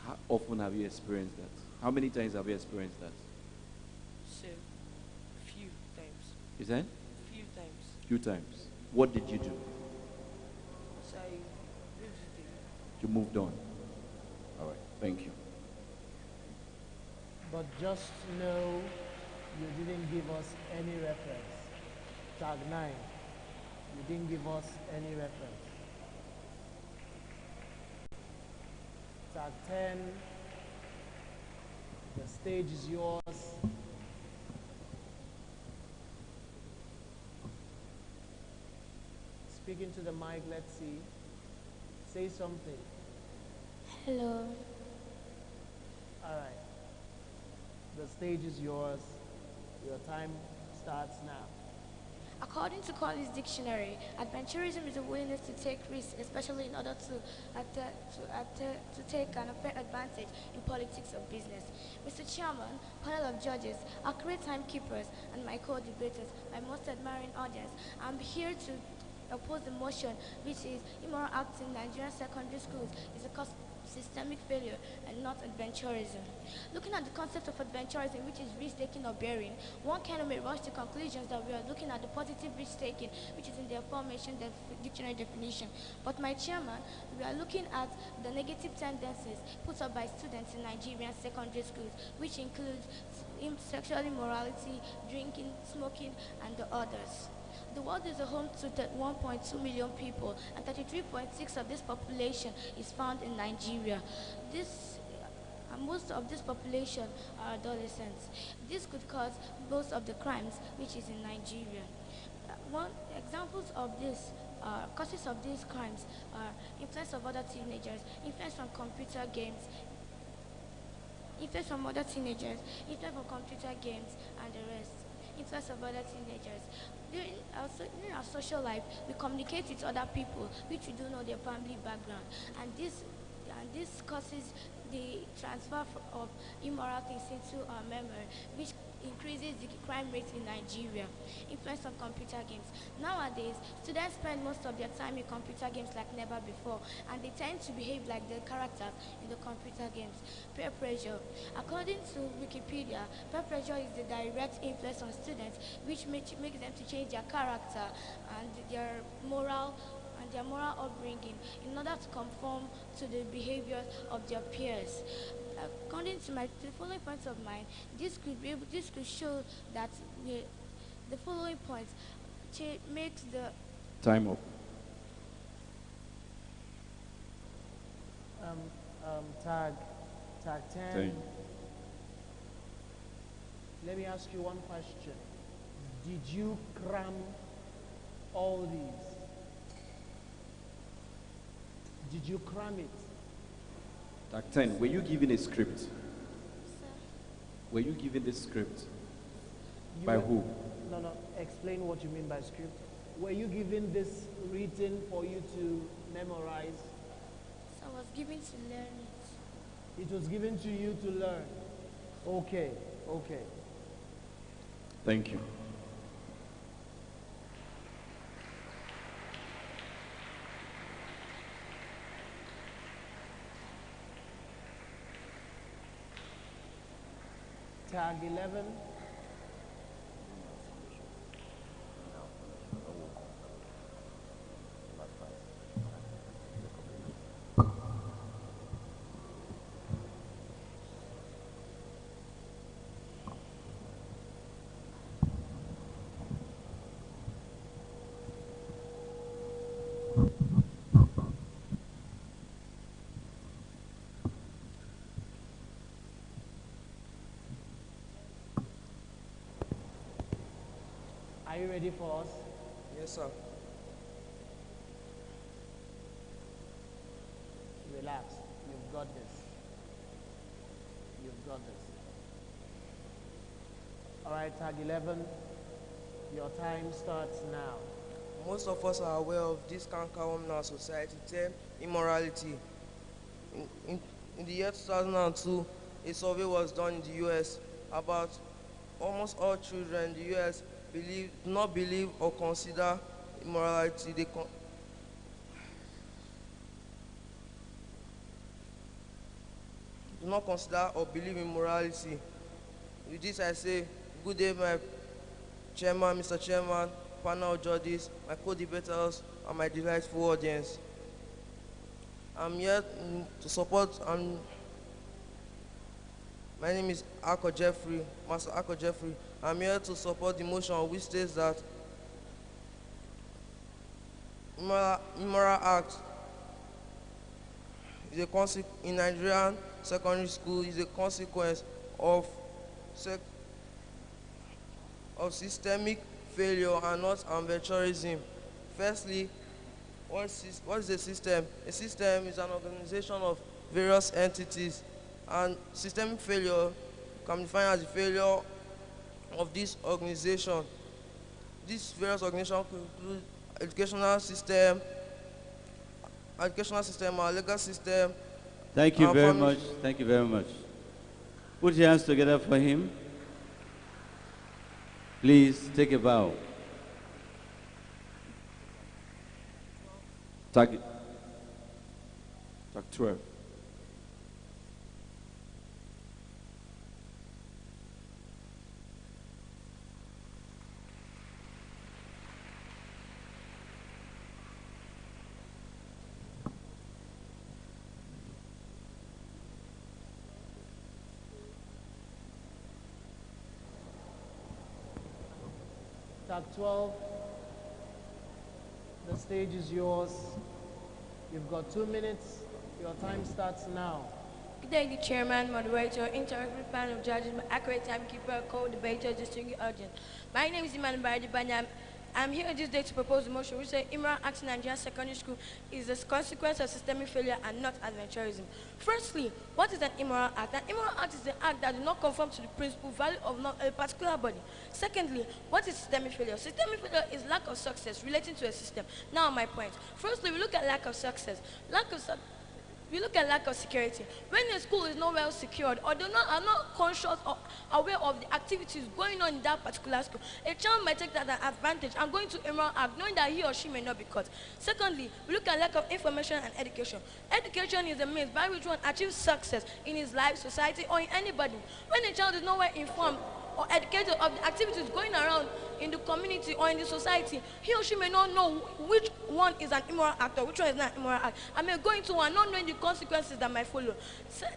[SPEAKER 10] How often have you experienced that? How many times have you experienced that?
[SPEAKER 11] So, few times.
[SPEAKER 10] Is that?
[SPEAKER 11] Few times.
[SPEAKER 10] Few times. What did you do?
[SPEAKER 11] So I moved it.
[SPEAKER 10] You moved on. All right. Thank you.
[SPEAKER 1] But just know you didn't give us any reference. Tag 9. You didn't give us any reference. Tag 10. The stage is yours. Speak into the mic, let's see. Say something.
[SPEAKER 12] Hello.
[SPEAKER 1] All right. The stage is yours. Your time starts now.
[SPEAKER 12] According to Collins Dictionary, adventurism is a willingness to take risks, especially in order to take an unfair advantage in politics or business. Mr. Chairman, panel of judges, accurate timekeepers, and my co-debaters, my most admiring audience, I'm here to oppose the motion, which is immoral acts in Nigerian secondary schools is a cause of systemic failure and not adventurism. Looking at the concept of adventurism, which is risk-taking or bearing, one cannot may rush to conclusions that we are looking at the positive risk-taking, which is in the aforementioned dictionary definition. But my chairman, we are looking at the negative tendencies put up by students in Nigerian secondary schools, which includes sexual immorality, drinking, smoking, and the others. The world is a home to 1.2 million people, and 33.6% of this population is found in Nigeria. Most of this population are adolescents. This could cause most of the crimes which is in Nigeria. One examples of this causes of these crimes are influence of other teenagers, influence from computer games, influence from other teenagers, influence from computer games, and the rest. Influence of other teenagers. During our social life, we communicate with other people, which we don't know their family background, and this causes the transfer of immoral things into our memory, which increases the crime rate in Nigeria. Influence of computer games. Nowadays, students spend most of their time in computer games like never before, and they tend to behave like their characters in the computer games. Peer pressure. According to Wikipedia, peer pressure is the direct influence on students, which makes them to change their character and their moral upbringing in order to conform to the behaviors of their peers. According to the following points of mine, this could show that the following points makes the
[SPEAKER 10] Time up.
[SPEAKER 1] Tag 10.
[SPEAKER 10] 10.
[SPEAKER 1] Let me ask you one question. Did you cram all these? Did you cram it?
[SPEAKER 10] Tag 10, were you given a script? Were you given this script? By who?
[SPEAKER 1] No, explain what you mean by script. Were you given this written for you to memorize?
[SPEAKER 12] So I was given to learn it.
[SPEAKER 1] It was given to you to learn. Okay.
[SPEAKER 10] Thank you.
[SPEAKER 1] Tag 11. Are you ready for us?
[SPEAKER 9] Yes, sir.
[SPEAKER 1] Relax. You've got this. All right, tag 11. Your time starts now.
[SPEAKER 13] Most of us are aware of this canker in our society termed immorality. In the year 2002, a survey was done in the US about almost all children in the US do not believe or consider immorality. They do not consider or believe in morality. With this I say, good day, my chairman, Mr. Chairman, panel of judges, my co-debaters, and my delightful audience. I'm here to support, my name is Ako Jeffrey, Master Ako Jeffrey. I'm here to support the motion which states that immoral act is in Nigerian secondary school is a consequence of systemic failure and not amateurism. Firstly, what is a system? A system is an organization of various entities, and systemic failure can be defined as the failure of this organization. these various organizations could include educational system, our legal system.
[SPEAKER 2] Thank you
[SPEAKER 13] our
[SPEAKER 2] very
[SPEAKER 13] family-
[SPEAKER 2] much. Thank you very much. Put your hands together for him. Please take a bow.
[SPEAKER 10] Tag 12.
[SPEAKER 1] Tag 12, the stage is yours. You've got 2 minutes. Your time starts now.
[SPEAKER 11] Good day, the chairman, moderator, interactive panel of judges, accurate timekeeper, co-debater, distinguished audience. My name is Iman Baradibanya. I'm here this day to propose a motion which says Imran Act in Nigerian Secondary School is a consequence of systemic failure and not adventurism. Firstly, what is an immoral act? An immoral act is an act that does not conform to the principle value of a particular body. Secondly, what is systemic failure? Systemic failure is lack of success relating to a system. Now my point. Firstly, we look at lack of success. We look at lack of security. When a school is not well secured or are not conscious or aware of the activities going on in that particular school, a child might take that as an advantage and go into immoral act knowing that he or she may not be caught. Secondly, we look at lack of information and education. Education is a means by which one achieves success in his life, society, or in anybody. When a child is not well informed or educated of the activities going around in the community or in the society, he or she may not know which one is an immoral act or which one is not an immoral act. I may go into one not knowing the consequences that might follow.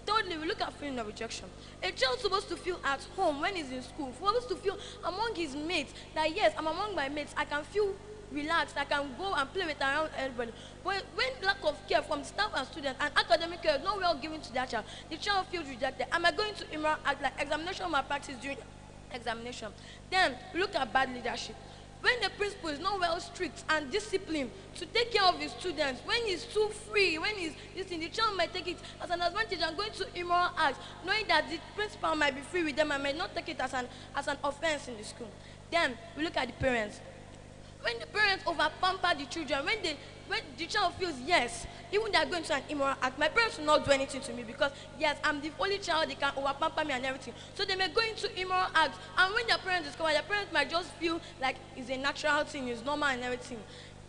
[SPEAKER 11] Thirdly, we look at feeling of rejection. A child is supposed to feel at home when he's in school, supposed to feel among his mates that yes, I'm among my mates, I can feel relaxed, I can go and play with around everybody. But when lack of care from staff and students and academic care is not well given to that child, the child feels rejected. Am I going to immoral act like examination malpractice during examination? Then we look at bad leadership. When the principal is not well strict and disciplined to take care of his students, when he's too free, when he's listening, the child might take it as an advantage and going to immoral acts, knowing that the principal might be free with them and might not take it as an offense in the school. Then we look at the parents. When the parents over pamper the children, when the child feels yes, even they are going to an immoral act, my parents will not do anything to me because yes, I'm the only child, they can over pamper me and everything. So they may go into immoral acts, and when their parents discover, their parents might just feel like it's a natural thing, it's normal and everything.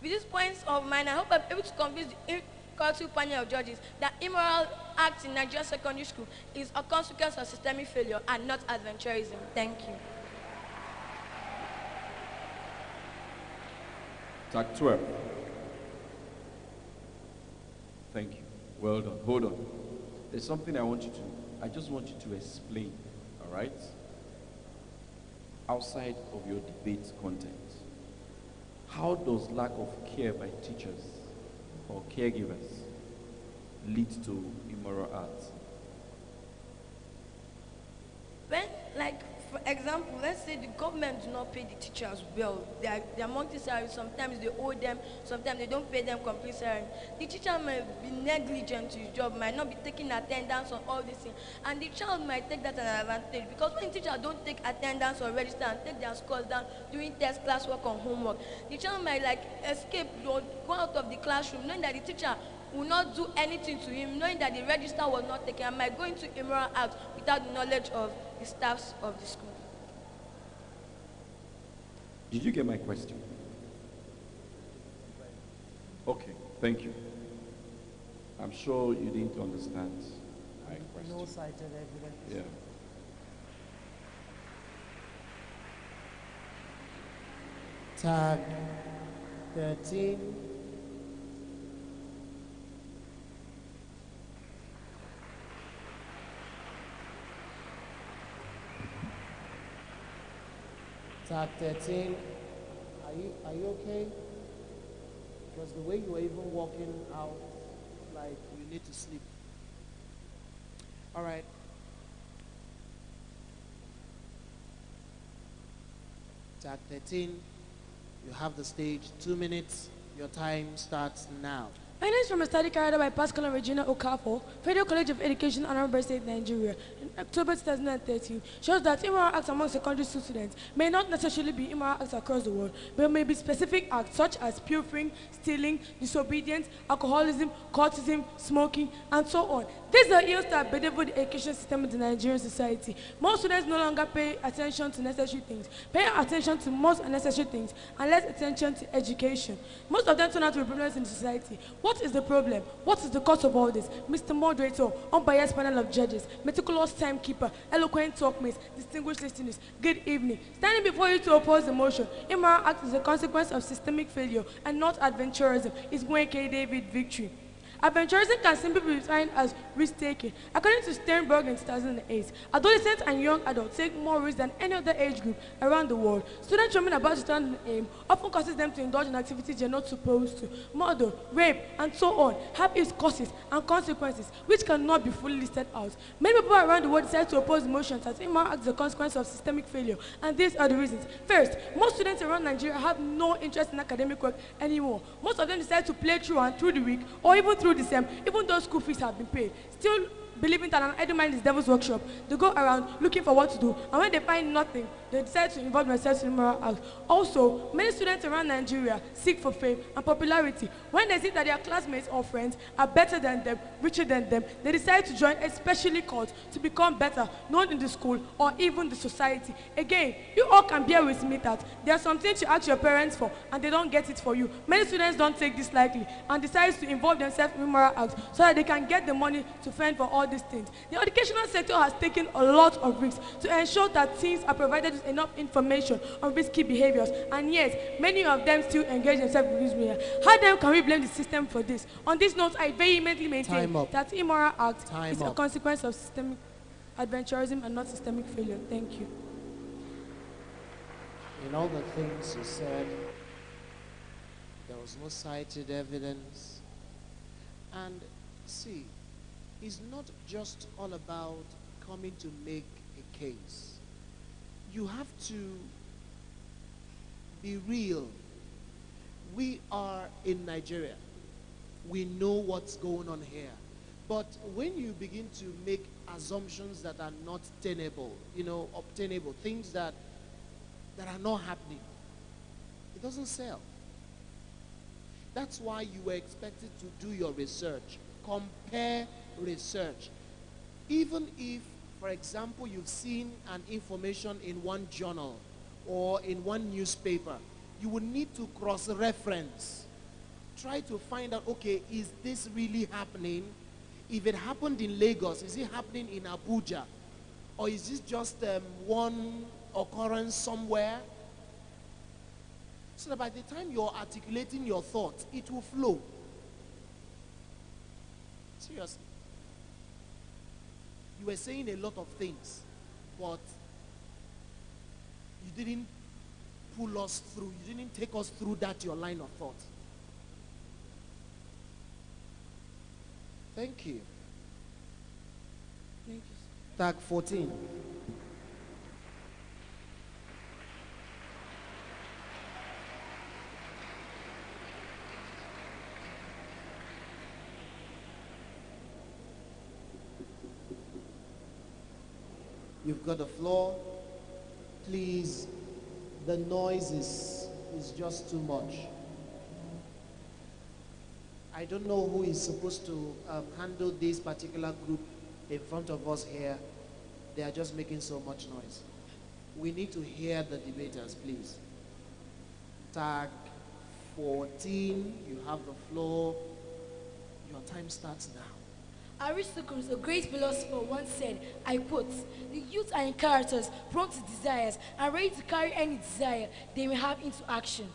[SPEAKER 11] With these points of mine, I hope I'm able to convince the incorrigible panel of judges that immoral acts in Nigerian secondary school is a consequence of systemic failure and not adventurism. Thank you.
[SPEAKER 10] Tag 12. Thank you. Well done. Hold on. There's something I just want you to explain, all right? Outside of your debate content. How does lack of care by teachers or caregivers lead to immoral acts?
[SPEAKER 11] When, like, for example, let's say the government do not pay the teachers well. Their monthly salary, sometimes they owe them, sometimes they don't pay them complete salary. The teacher might be negligent to his job, might not be taking attendance on all these things, and the child might take that as an advantage because when the teacher don't take attendance or register and take their scores down during test, classwork, or homework, the child might like escape or go out of the classroom knowing that the teacher will not do anything to him, knowing that the register was not taken, and might go into immoral acts without the knowledge of the staffs of the school.
[SPEAKER 10] Did you get my question? Okay, thank you. I'm sure you didn't understand my question.
[SPEAKER 1] No cited evidence.
[SPEAKER 10] Yeah.
[SPEAKER 1] Tag 13. Tag 13. Are you okay? Because the way you were even walking out, like you need to sleep. All right. Tag 13. You have the stage. 2 minutes. Your time starts now.
[SPEAKER 11] Findings from a study carried out by Pascal and Regina Okafor, Federal College of Education, Anambra State, Nigeria, in October 2013, shows that immoral acts among secondary school students may not necessarily be immoral acts across the world, but may be specific acts such as pilfering, stealing, disobedience, alcoholism, cultism, smoking, and so on. These are ills that bedevil the education system in the Nigerian society. Most students no longer pay attention to necessary things, pay attention to most unnecessary things, and less attention to education. Most of them turn out to be problems in the society. What is the problem? What is the cause of all this? Mr. Moderator, unbiased panel of judges, meticulous timekeeper, eloquent talkmates, distinguished listeners, good evening. Standing before you to oppose the motion, immoral act is a consequence of systemic failure and not adventurism, is Gwen K. David victory. Adventurism can simply be defined as risk-taking. According to Sternberg in 2008, adolescents and young adults take more risk than any other age group around the world. Students dreaming about to turn an aim often causes them to indulge in activities they're not supposed to. Murder, rape, and so on have its causes and consequences which cannot be fully listed out. Many people around the world decide to oppose motions as immoral acts as a consequence of systemic failure, and these are the reasons. First, most students around Nigeria have no interest in academic work anymore. Most of them decide to play through and through the week, or even through the sem, even though school fees have been paid. Still believing that an idle mind is devil's workshop, they go around looking for what to do, and when they find nothing, they decide to involve themselves in immoral acts. Also, many students around Nigeria seek for fame and popularity. When they see that their classmates or friends are better than them, richer than them, they decide to join especially cults to become better known in the school or even the society. Again, you all can bear with me that there's something to ask your parents for and they don't get it for you. Many students don't take this lightly and decide to involve themselves in immoral acts so that they can get the money to fend for all these things. The educational sector has taken a lot of risks to ensure that teens are provided with enough information on risky behaviors, and yet many of them still engage themselves in this behavior. How then can we blame the system for this? On this note, I vehemently maintain that immoral act is a consequence of systemic adventurism and not systemic failure. Thank you.
[SPEAKER 1] In all the things you said, there was no cited evidence. And see, it's not just all about coming to make a case. You have to be real. We are in Nigeria. We know what's going on here. But when you begin to make assumptions that are not tenable, obtainable, things that are not happening, it doesn't sell. That's why you were expected to do your research. Compare research. Even if, for example, you've seen an information in one journal or in one newspaper, you will need to cross-reference. Try to find out, okay, is this really happening? If it happened in Lagos, is it happening in Abuja? Or is this just one occurrence somewhere? So that by the time you're articulating your thoughts, it will flow. Seriously. You were saying a lot of things, but you didn't pull us through. You didn't take us through that, your line of thought. Thank you.
[SPEAKER 11] Thank you.
[SPEAKER 1] Tag 14. You've got the floor. Please, the noise is just too much. I don't know who is supposed to handle this particular group in front of us here. They are just making so much noise. We need to hear the debaters, please. Tag 14, you have the floor. Your time starts now.
[SPEAKER 14] Aristocles, a great philosopher, once said, I quote, "The youth are in characters prone to desires and ready to carry any desire they may have into action."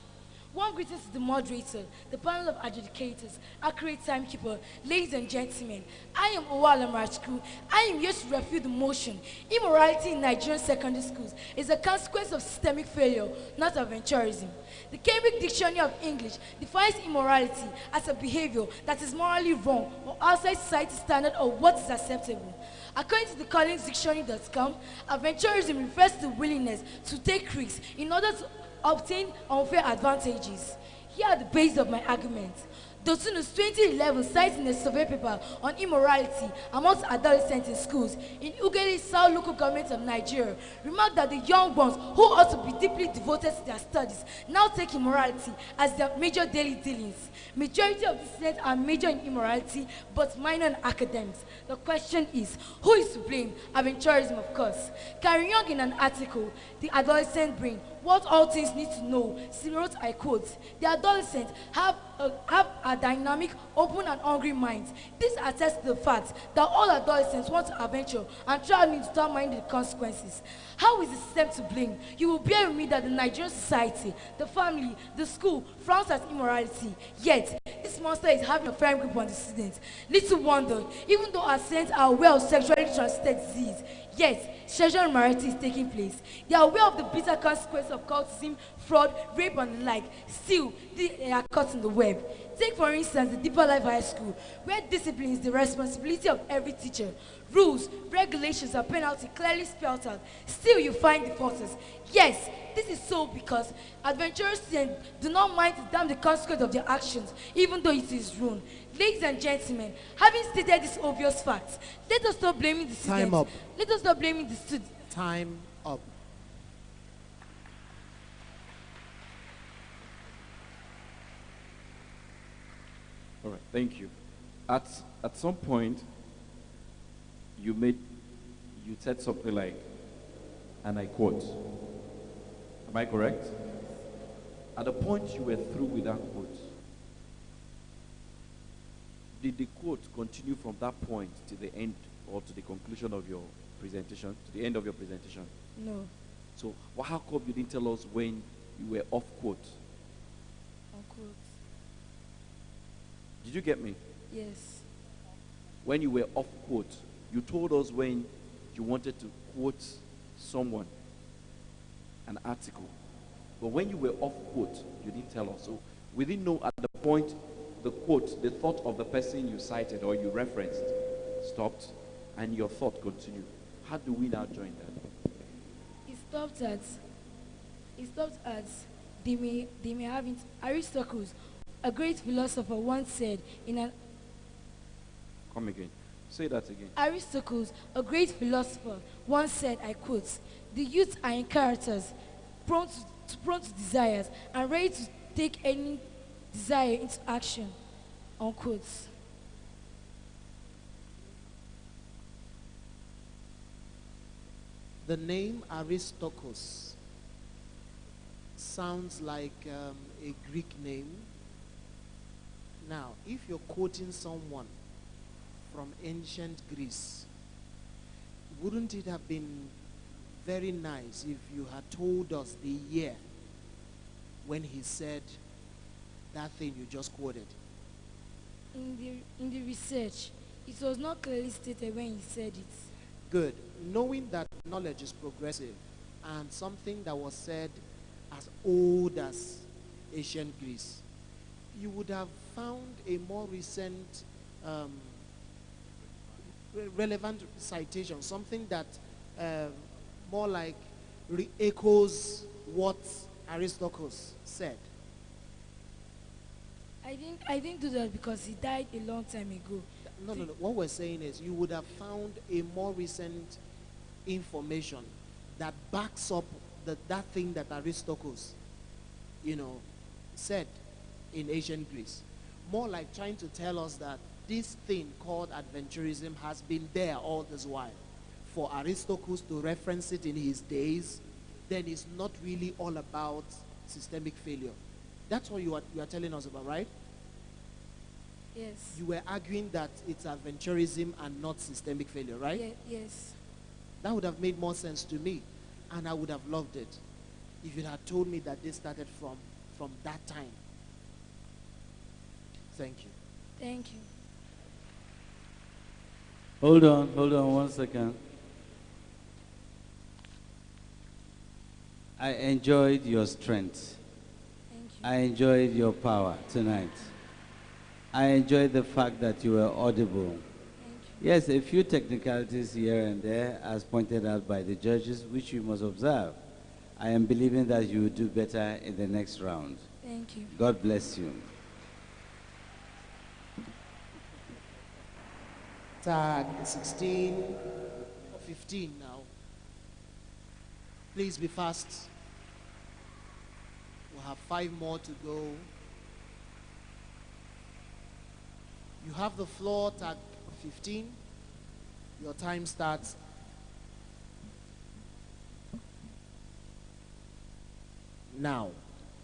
[SPEAKER 14] One greetings to the moderator, the panel of adjudicators, accurate timekeeper, ladies and gentlemen. I am Owala Marachku. I am here to refute the motion. Immorality in Nigerian secondary schools is a consequence of systemic failure, not adventurism. The Cambridge Dictionary of English defines immorality as a behavior that is morally wrong or outside society's standard of what is acceptable. According to the collinsdictionary.com, adventurism refers to the willingness to take risks in order to obtain unfair advantages. Here are the bases of my argument. Dosunus 2011 cites in a survey paper on immorality amongst adolescents in schools in Ughelli South local government of Nigeria remarked that the young ones who ought to be deeply devoted to their studies now take immorality as their major daily dealings. Majority of the students are major in immorality but minor in academics. The question is, who is to blame? Aventurism, of course. Carrying on in an article, The Adolescent Brain, What All Teens Need to Know, she wrote, I quote, the adolescents have a dynamic, open and hungry minds. This attests to the fact that all adolescents want to adventure and try without minding the consequences. How is the system to blame? You will bear with me that the Nigerian society, the family, the school frowns at immorality. Yet, this monster is having a firm grip on the students. Little wonder, even though our students are aware of sexually transmitted disease, yet sexual immorality is taking place. They are aware of the bitter consequences of cultism, fraud, rape, and the like. Still, they are caught in the web. Take, for instance, the Deeper Life High School, where discipline is the responsibility of every teacher. Rules, regulations, and penalties clearly spelled out. Still, you find defaulters. Yes, this is so because adventurous students do not mind to damn the consequence of their actions, even though it is wrong. Ladies and gentlemen, having stated these obvious facts, let us stop blaming the students.
[SPEAKER 1] Time up.
[SPEAKER 14] Let us stop blaming the students.
[SPEAKER 1] Time up.
[SPEAKER 10] All right, thank you. At some point, you said something like, and I quote, am I correct? At the point you were through with that quote, did the quote continue from that point to the end or to the conclusion of your presentation, to the end of your presentation?
[SPEAKER 14] No.
[SPEAKER 10] So how come you didn't tell us when you were off quote?
[SPEAKER 14] On quote.
[SPEAKER 10] Did you get me?
[SPEAKER 14] Yes.
[SPEAKER 10] When you were off quote, you told us when you wanted to quote someone, an article. But when you were off quote, you didn't tell us. So we didn't know at the point the quote, the thought of the person you cited or you referenced stopped and your thought continued. How do we now join that?
[SPEAKER 14] It stopped at they may have it. Aristotle, a great philosopher, once said in an
[SPEAKER 10] Come again. Say that again.
[SPEAKER 14] Aristotle, a great philosopher, once said, I quote, the youth are in characters, prone to desires, and ready to take any desire into action, unquote.
[SPEAKER 1] The name Aristokos sounds like a Greek name. Now, if you're quoting someone from ancient Greece, wouldn't it have been very nice if you had told us the year when he said that thing you just quoted?
[SPEAKER 14] In the research, it was not clearly stated when he said it.
[SPEAKER 1] Good. Knowing that knowledge is progressive and something that was said as old as ancient Greece, you would have found a more recent relevant citation, something that more like re-echoes what Aristotle said.
[SPEAKER 14] I didn't do that because he died a long time ago.
[SPEAKER 1] No. What we're saying is you would have found a more recent information that backs up that thing that Aristotle, said in ancient Greece. More like trying to tell us that this thing called adventurism has been there all this while. For Aristotle to reference it in his days, then it's not really all about systemic failure. That's what you are telling us about, right?
[SPEAKER 14] Yes.
[SPEAKER 1] You were arguing that it's adventurism and not systemic failure, right?
[SPEAKER 14] Yes.
[SPEAKER 1] That would have made more sense to me, and I would have loved it if you had told me that this started from that time. Thank you.
[SPEAKER 14] Thank you.
[SPEAKER 2] Hold on 1 second. I enjoyed your strength.
[SPEAKER 14] Thank you.
[SPEAKER 2] I enjoyed your power tonight. I enjoyed the fact that you were audible. Yes, a few technicalities here and there, as pointed out by the judges, which you must observe. I am believing that you will do better in the next round.
[SPEAKER 14] Thank you.
[SPEAKER 2] God bless you.
[SPEAKER 14] Thank you.
[SPEAKER 2] Hold on 1 second. I enjoyed your strength. I enjoyed the fact that you were audible. Yes, a few technicalities here and there, as pointed out by the judges, which you must observe. I am believing that you will do better in the next round.
[SPEAKER 14] Thank you.
[SPEAKER 2] God bless you.
[SPEAKER 1] Tag 16 or 15 now. Please be fast. We'll have 5 more to go. You have the floor, tag 15. Your time starts now.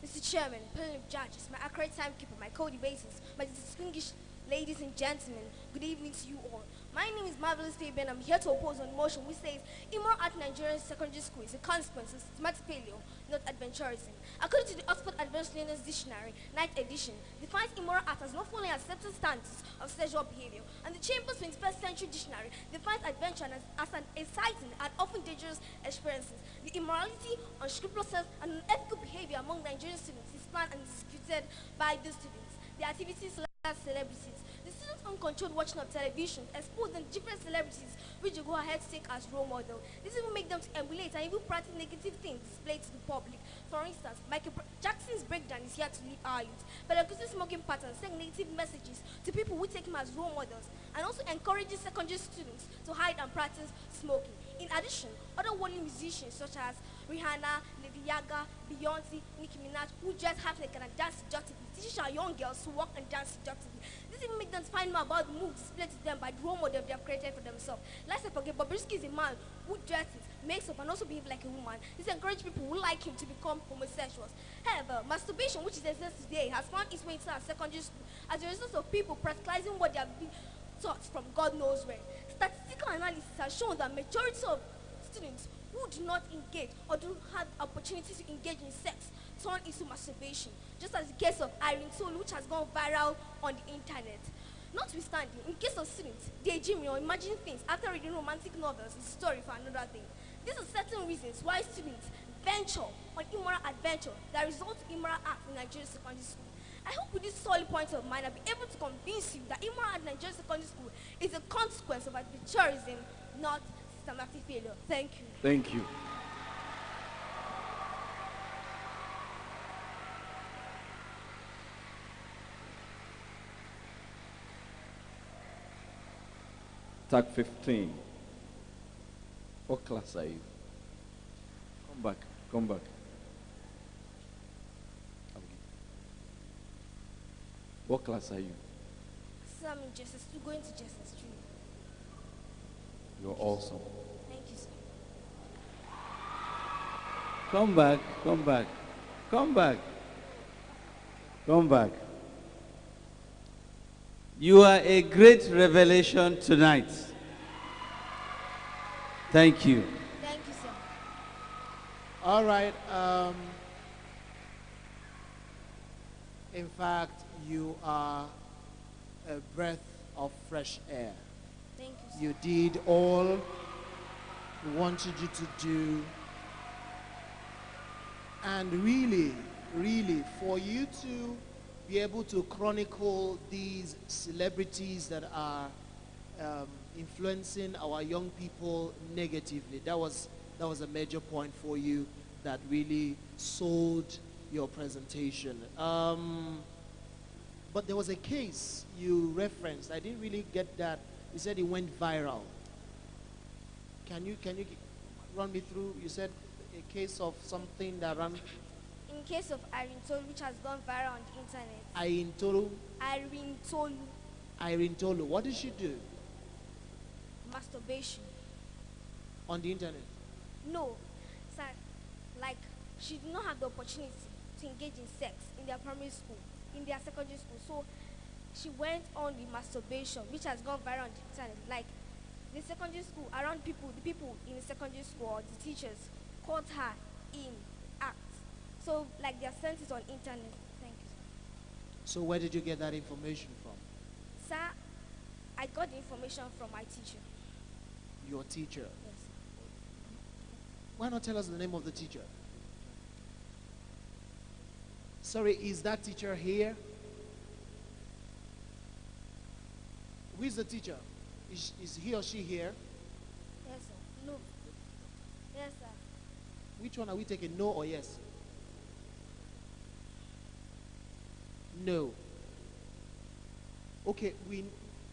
[SPEAKER 15] Mr. Chairman, panel of judges, my accurate timekeeper, my co-debaters, my distinguished ladies and gentlemen, good evening to you all. My name is Marvelous Fabian. I'm here to oppose on motion which says immoral at Nigerian secondary school is a consequence of systematic failure, not adventurism. According to the Oxford Advanced Learners Dictionary, 9th edition, defines immoral act as not following accepted standards of sexual behavior, and the Chambers 21st Century Dictionary defines adventure as an exciting and often dangerous experiences. The immorality, unscrupulous, and unethical behavior among Nigerian students is planned and executed by the students. The activities celebrities. The students' uncontrolled watching of television expose them to different celebrities which they go ahead to take as role model. This even make them to emulate and even practice negative things displayed to the public. For instance, Michael Jackson's breakdown is here to lead our youth. Pedagogical smoking patterns send negative messages to people who take him as role models and also encourages secondary students to hide and practice smoking. In addition, other worldly musicians such as Rihanna, Lady Gaga, Beyonce, Nicki Minaj, who dress half naked and dance seductively, teaches our young girls to walk and dance seductively. This even makes them find more about the moves displayed to them by the role model they have created for themselves. Let's not forget, Bobrisky is a man who dresses, makes up, and also behaves like a woman. This encourages people who like him to become homosexuals. However, masturbation, which is exists today, has found its way into our secondary school as a result of people practicing what they have been taught from God knows where. Statistical analysis has shown that majority of students who do not engage or do not have opportunity to engage in sex turn into masturbation, just as the case of Irene Tolu, which has gone viral on the internet. Notwithstanding, in case of students, daydreaming or imagining things after reading romantic novels is a story for another day. These are certain reasons why students venture on immoral adventure that result in immoral acts in Nigerian secondary school. I hope with this solid point of mine, I'll be able to convince you that immoral at Nigerian secondary school is a consequence of adventurism, not systematic failure. Thank you.
[SPEAKER 10] Thank you. Tag 15. What class are you? Come back, come back. What class are you?
[SPEAKER 15] So I'm in Jesus, going to Jesus Street.
[SPEAKER 10] You're awesome.
[SPEAKER 15] Thank you, sir.
[SPEAKER 2] Come back, come back, come back, come back. You are a great revelation tonight. Thank you.
[SPEAKER 15] Thank you, sir.
[SPEAKER 1] All right. In fact, you are a breath of fresh air.
[SPEAKER 15] Thank you, sir.
[SPEAKER 1] You did all we wanted you to do. And really, really, for you to be able to chronicle these celebrities that are influencing our young people negatively, that was a major point for you that really sold your presentation. But there was a case you referenced. I didn't really get that. You said it went viral. Can you run me through? You said a case of something that ran.
[SPEAKER 15] In case of Irene Tolu, which has gone viral on the internet.
[SPEAKER 1] Irene Tolu?
[SPEAKER 15] Irene Tolu.
[SPEAKER 1] Irene Tolu. What did she do?
[SPEAKER 15] Masturbation.
[SPEAKER 1] On the internet?
[SPEAKER 15] No. Sir, like, she did not have the opportunity to engage in sex in their primary school, in their secondary school. So she went on the masturbation, which has gone viral on the internet. Like, the secondary school, around people, the people in the secondary school or the teachers caught her in act. So, like, they are sent it on internet. Thank you.
[SPEAKER 1] So where did you get that information from?
[SPEAKER 15] Sir, I got the information from my teacher.
[SPEAKER 1] Your teacher?
[SPEAKER 15] Yes.
[SPEAKER 1] Why not tell us the name of the teacher? Sorry, is that teacher here? Who is the teacher? Is he or she here?
[SPEAKER 15] Yes, sir. No. Yes, sir.
[SPEAKER 1] Which one are we taking, no or yes? No. Okay,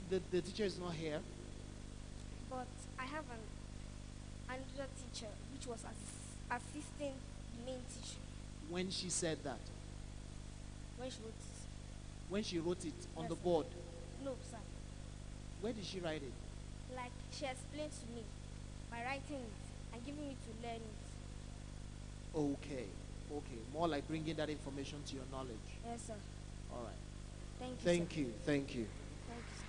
[SPEAKER 1] the teacher is not here.
[SPEAKER 15] but I have another teacher which was assisting the main teacher
[SPEAKER 1] When she said that,
[SPEAKER 15] when she wrote it.
[SPEAKER 1] when she wrote it on
[SPEAKER 15] Yes,
[SPEAKER 1] the
[SPEAKER 15] sir.
[SPEAKER 1] board,
[SPEAKER 15] No, sir.
[SPEAKER 1] where did she write it?
[SPEAKER 15] Like she explained to me by writing it and giving me to learn it.
[SPEAKER 1] Okay, okay. More like bringing that information to your knowledge.
[SPEAKER 15] Yes, sir.
[SPEAKER 1] All right.
[SPEAKER 15] Thank you.
[SPEAKER 1] Thank
[SPEAKER 15] sir.
[SPEAKER 1] you. Thank you.
[SPEAKER 15] Thank you, sir.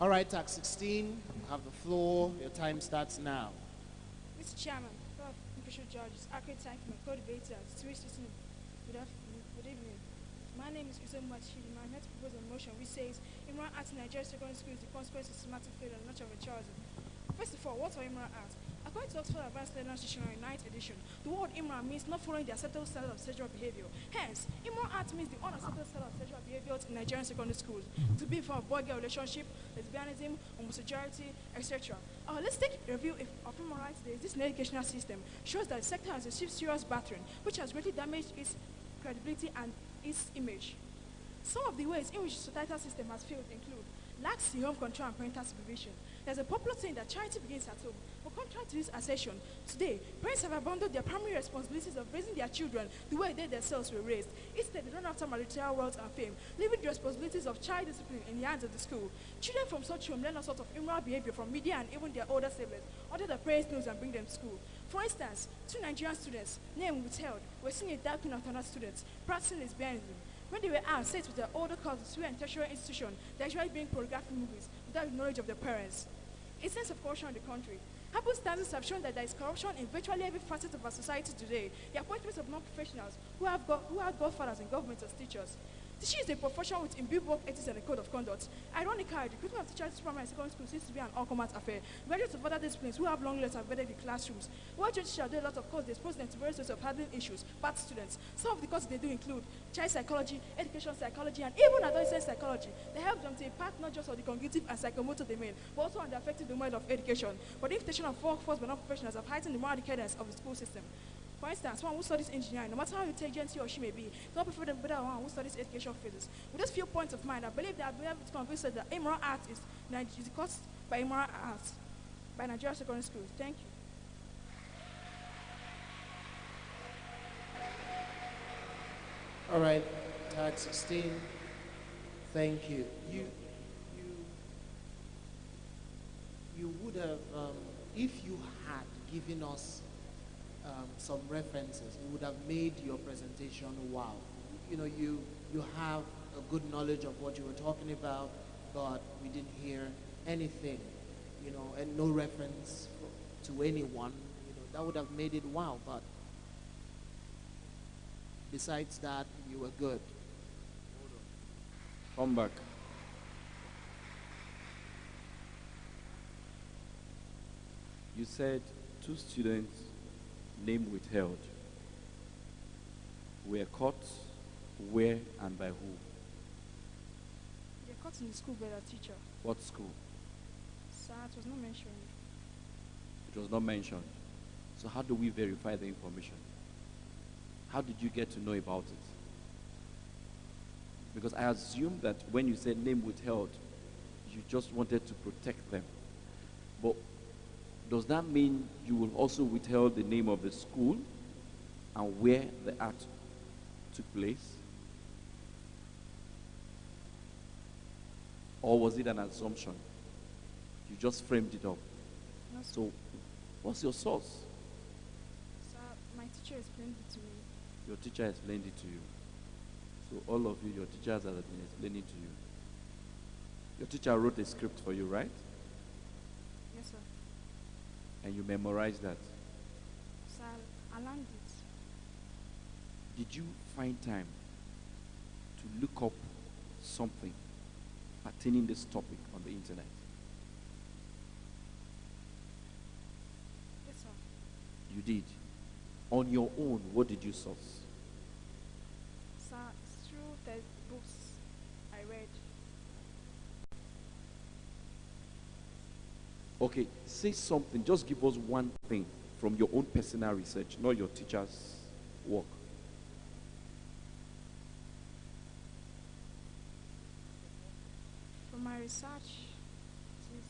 [SPEAKER 1] All right, Tax 16, you have the floor. Your time starts now.
[SPEAKER 16] Mr. Chairman, fellow official judges, accurate time for my co-debaters, distinguished listeners, good evening. My name is Usman Machidi. I'm here to propose a motion which says Imran Act in Nigeria secondary school is the consequence of systematic failure and not of a choice. First of all, what are Imran Act? According to Oxford Advanced Learners Dictionary 9th edition, the word Imran means not following the acceptable standard of sexual behavior. Hence, Imran Act means the unacceptable standard of sexual behavior in Nigerian secondary schools, to be from a boy-girl relationship, lesbianism, homosexuality, etc. Let's take a review of human rights today. This educational system shows that the sector has received serious battering, which has greatly damaged its credibility and its image. Some of the ways in which the societal system has failed include lacks the home control and parental supervision. There's a popular saying that charity begins at home. But contrary to this assertion, today, parents have abandoned their primary responsibilities of raising their children the way they themselves were raised. Instead, they run after material wealth and fame, leaving the responsibilities of child discipline in the hands of the school. Children from such home learn all sorts of immoral behavior from media and even their older siblings, under the parents' nose and bring them to school. For instance, 2 Nigerian students, named withheld, were seen a dark queen of another students, practicing lesbianism. When they were asked, said with their older cousins who were in tertiary institution, they actually being pornographic movies without the knowledge of their parents. A sense of corruption in the country. Happenstances have shown that there is corruption in virtually every facet of our society today. The appointments of non-professionals who have godfathers in government as teachers. Teaching is a profession with imbued work ethics and a code of conduct. Ironically, the recruitment of teachers in primary and secondary school seems to be an all-comers affair. Graduates of other disciplines who have long legs have vetted the classrooms. While teachers do a lot of courses, they expose them to various sorts of handling issues, bad students. Some of the courses they do include child psychology, education psychology, and even adolescent psychology. They help them to impact not just on the cognitive and psychomotor domain, but also on the affective domain of education. But the invitation of workforce by non-professionals have heightened the moral decadence of the school system. For instance, one who studies engineering, no matter how intelligent he or she may be, don't prefer the better one who studies education phases. With these few points of mind, I believe that I'll be able to convince that immoral act is caused by immoral acts by Nigerian secondary schools. Thank you.
[SPEAKER 1] All right, Tag 16. Thank you. You would have, if you had given us some references, it would have made your presentation wow. You know, you have a good knowledge of what you were talking about, but we didn't hear anything, you know, and no reference to anyone. You know, that would have made it wow. But besides that, you were good.
[SPEAKER 10] Come back. You said 2 students, name withheld, were caught where and by who?
[SPEAKER 16] They're caught in the school by their teacher.
[SPEAKER 10] What school?
[SPEAKER 16] Sir, it was not mentioned.
[SPEAKER 10] It was not mentioned. So how do we verify the information? How did you get to know about it? Because I assume that when you said name withheld, you just wanted to protect them. But does that mean you will also withhold the name of the school and where the act took place? Or was it an assumption? You just framed it up.
[SPEAKER 16] No,
[SPEAKER 10] So what's your source?
[SPEAKER 16] sir, my teacher explained it to me.
[SPEAKER 10] Your teacher explained it to you. So all of you, your teachers have been explaining to you. Your teacher wrote a script for you, right?
[SPEAKER 16] Yes, sir.
[SPEAKER 10] And you memorized that.
[SPEAKER 16] Sir, I learned it.
[SPEAKER 10] Did you find time to look up something pertaining this topic on the internet?
[SPEAKER 16] Yes, sir.
[SPEAKER 10] You did. On your own, what did you source?
[SPEAKER 16] Sir, through the books I read.
[SPEAKER 10] Okay, say something. Just give us one thing from your own personal research, not your teacher's work.
[SPEAKER 16] From my research, it is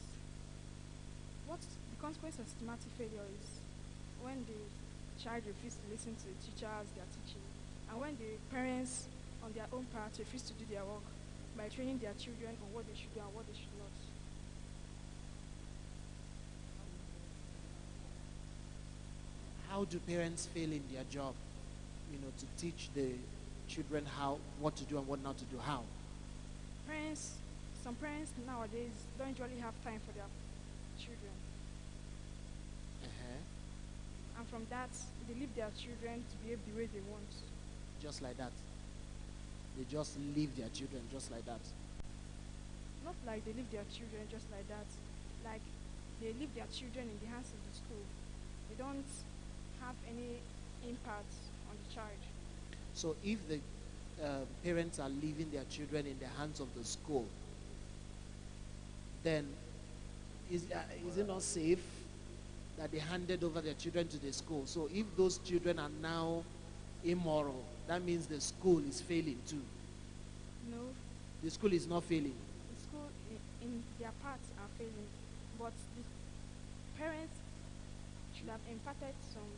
[SPEAKER 16] what the consequence of systematic failure is when the child refuses to listen to the teacher as they are teaching, and when the parents, on their own part, refuse to do their work by training their children on what they should do and what they should not.
[SPEAKER 1] How do parents fail in their job? You know, to teach the children what to do and what not to do. How?
[SPEAKER 16] Some parents nowadays don't usually have time for their children. And from that, they leave their children to behave the way they want.
[SPEAKER 1] Just like that. They just leave their children just like that.
[SPEAKER 16] Not like they leave their children just like that. Like they leave their children in the hands of the school. They don't have any impact on the child.
[SPEAKER 1] So if the parents are leaving their children in the hands of the school, then is it not safe that they handed over their children to the school? So if those children are now immoral, that means the school is failing too.
[SPEAKER 16] No.
[SPEAKER 1] The school is not failing.
[SPEAKER 16] The school in their parts are failing, but the parents should have imparted some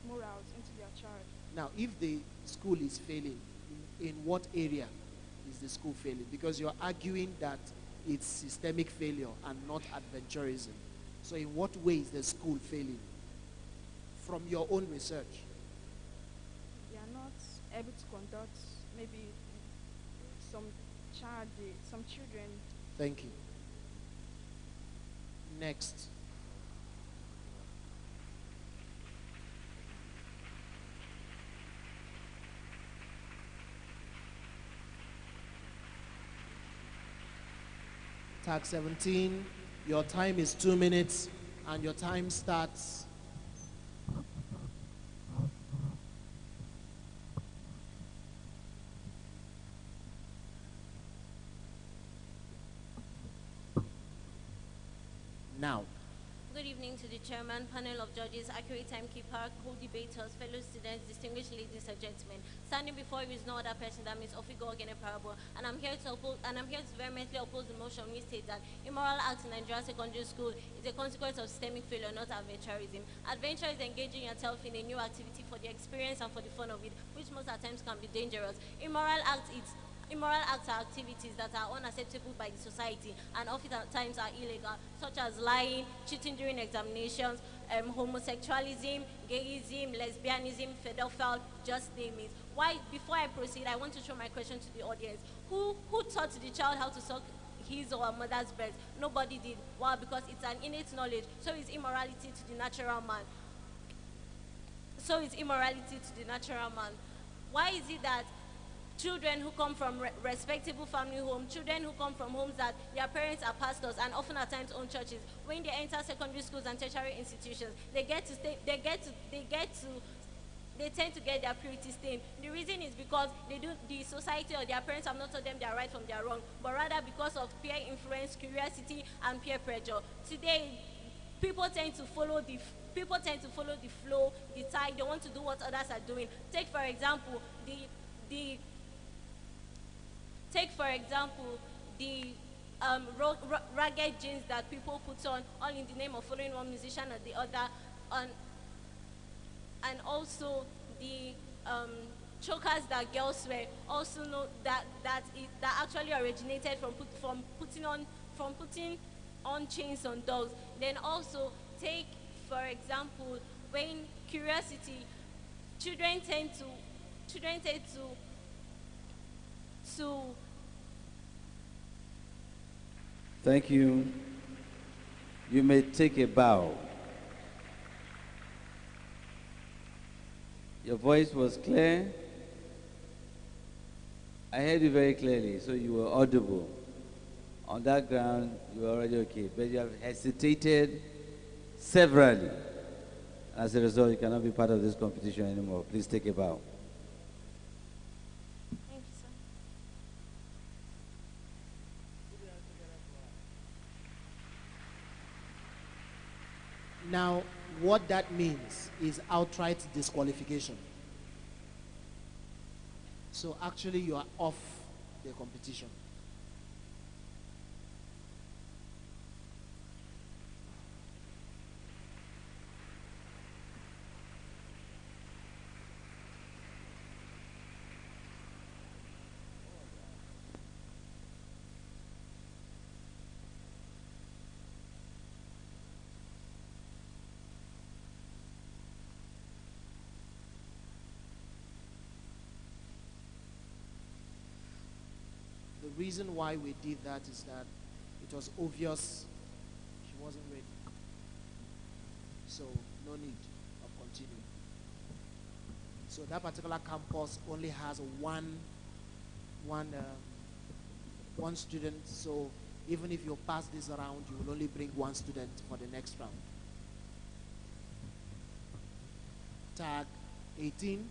[SPEAKER 16] morals into their child.
[SPEAKER 1] Now, if the school is failing, in what area is the school failing? Because you're arguing that it's systemic failure and not adventurism. So in what way is the school failing? From your own research.
[SPEAKER 16] They are not able to conduct maybe some children.
[SPEAKER 1] Thank you. Next. Tag 17, your time is 2 minutes and your time starts now.
[SPEAKER 17] Good evening to the chairman, panel of judges, accurate timekeeper, co-debaters, fellow students, distinguished ladies and gentlemen. Standing before you is no other person than Ms. Ofigo Parable, and I'm here to vehemently oppose the motion which states that immoral acts in Nigerian secondary school is a consequence of systemic failure, not adventurism. Adventure is engaging yourself in a new activity for the experience and for the fun of it, which most at times can be dangerous. Immoral acts are activities that are unacceptable by the society and often at times are illegal, such as lying, cheating during examinations, homosexualism, gayism, lesbianism, pedophile, just name it. Before I proceed, I want to throw my question to the audience. Who taught the child how to suck his or her mother's breast? Nobody did. Why? Because it's an innate knowledge. So is immorality to the natural man. Why is it that children who come from respectable family homes, children who come from homes that their parents are pastors and often at times own churches, when they enter secondary schools and tertiary institutions, they tend to get their purity stained? The reason is because the society or their parents have not taught them their right from their wrong, but rather because of peer influence, curiosity, and peer pressure. Today, people tend to follow the flow, the tide. They want to do what others are doing. Take for example the ragged jeans that people put on, all in the name of following one musician or the other, and also the chokers that girls wear. Also know that actually originated from putting on chains on dogs. Then also take for example when curiosity, children tend to
[SPEAKER 2] Thank you. You may take a bow. Your voice was clear. I heard you very clearly, so you were audible. On that ground, you were already okay. But you have hesitated severally. As a result, you cannot be part of this competition anymore. Please take a bow.
[SPEAKER 4] Thank you, sir.
[SPEAKER 1] Now, what that means is outright disqualification. So actually, you are off the competition. The reason why we did that is that it was obvious she wasn't ready. So no need of continuing. So that particular campus only has one student. So even if you pass this round, you will only bring one student for the next round. Tag 18,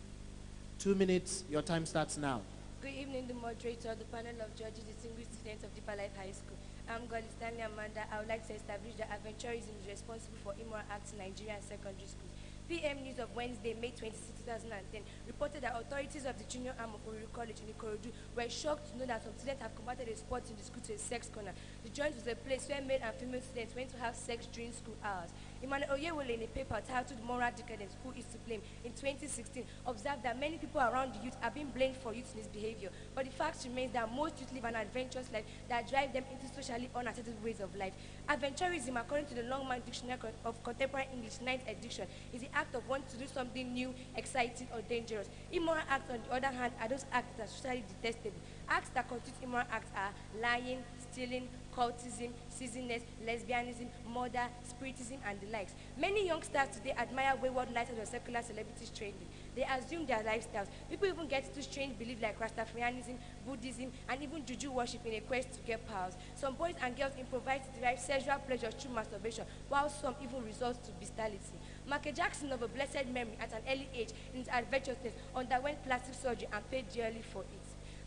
[SPEAKER 1] 2 minutes, your time starts now.
[SPEAKER 11] Good evening, the moderator, the panel of judges, distinguished students of Deeper Life High School. I'm Godly Stanley Amanda. I would like to establish that adventurism is responsible for immoral acts in Nigerian secondary schools. PM News of Wednesday, May 26, 2010, reported that authorities of the Junior Arm of Oriri College in Ikorodu were shocked to know that some students have converted a spot in the school to a sex corner. The joint was a place where male and female students went to have sex during school hours. Emmanuel Oyewole, in a paper titled Moral Decadence, Who is to Blame, in 2016, observed that many people around the youth are being blamed for youth's behavior. But the fact remains that most youth live an adventurous life that drive them into socially unattended ways of life. Adventurism, according to the Longman Dictionary of Contemporary English 9th edition, is the act of wanting to do something new, exciting, or dangerous. Immoral acts, on the other hand, are those acts that are socially detestable. Acts that constitute immoral acts are lying, stealing, cultism, seasonless, lesbianism, murder, spiritism, and the likes. Many youngsters today admire wayward lifestyles of secular celebrities trending. They assume their lifestyles. People even get into strange beliefs like Rastafarianism, Buddhism, and even Juju worship in a quest to get powers. Some boys and girls improvise to derive sexual pleasure through masturbation, while some even resort to bestiality. Michael Jackson, of a blessed memory, at an early age in his adventurousness, underwent plastic surgery and paid dearly for it.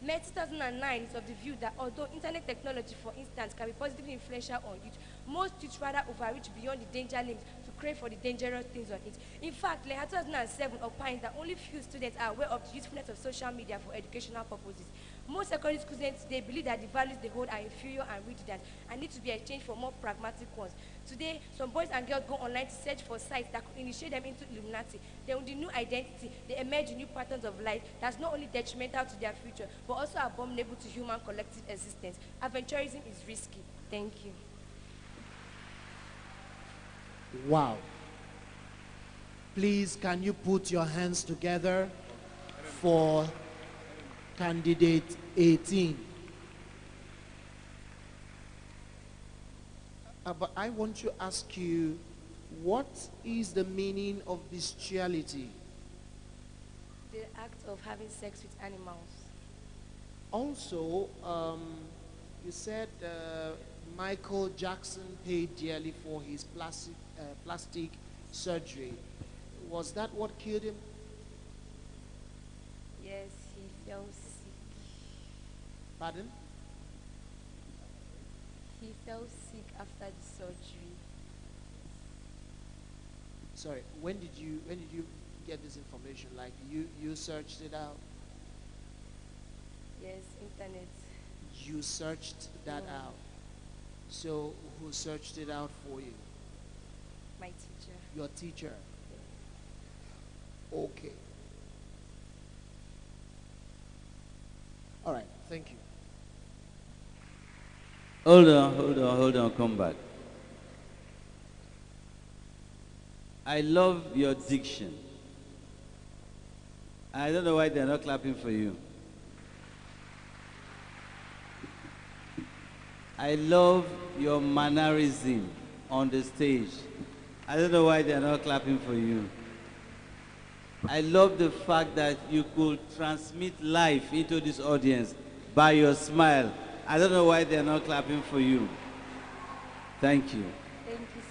[SPEAKER 11] May 2009 is of the view that although internet technology, for instance, can be positively influential on youth, most youth rather overreach beyond the danger limits to crave for the dangerous things on it. In fact, Leha 2007 opines that only few students are aware of the usefulness of social media for educational purposes. Most secondary students today believe that the values they hold are inferior and redundant and need to be exchanged for more pragmatic ones. Today, some boys and girls go online to search for sites that could initiate them into Illuminati. Then with the new identity, they emerge in new patterns of life that's not only detrimental to their future, but also abominable to human collective existence. Adventurism is risky. Thank you.
[SPEAKER 1] Wow. Please, can you put your hands together for candidate 18? But I want to ask you, what is the meaning of bestiality?
[SPEAKER 11] The act of having sex with animals.
[SPEAKER 1] Also, you said Michael Jackson paid dearly for his plastic surgery. Was that what killed him?
[SPEAKER 11] Yes, he fell sick.
[SPEAKER 1] Pardon?
[SPEAKER 11] He fell sick after the surgery.
[SPEAKER 1] Sorry, when did you get this information? Like you searched it out?
[SPEAKER 11] Yes, internet.
[SPEAKER 1] You searched that out. So who searched it out for you?
[SPEAKER 11] My teacher.
[SPEAKER 1] Your teacher. Okay. All right, thank you.
[SPEAKER 2] Hold on, come back. I love your diction. I don't know why they're not clapping for you. I love your mannerism on the stage. I don't know why they're not clapping for you. I love the fact that you could transmit life into this audience by your smile. I don't know why they're not clapping for you. Thank you.
[SPEAKER 11] Thank you, sir.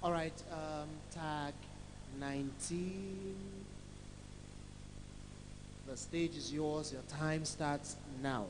[SPEAKER 1] All right, tag 19. The stage is yours. Your time starts now.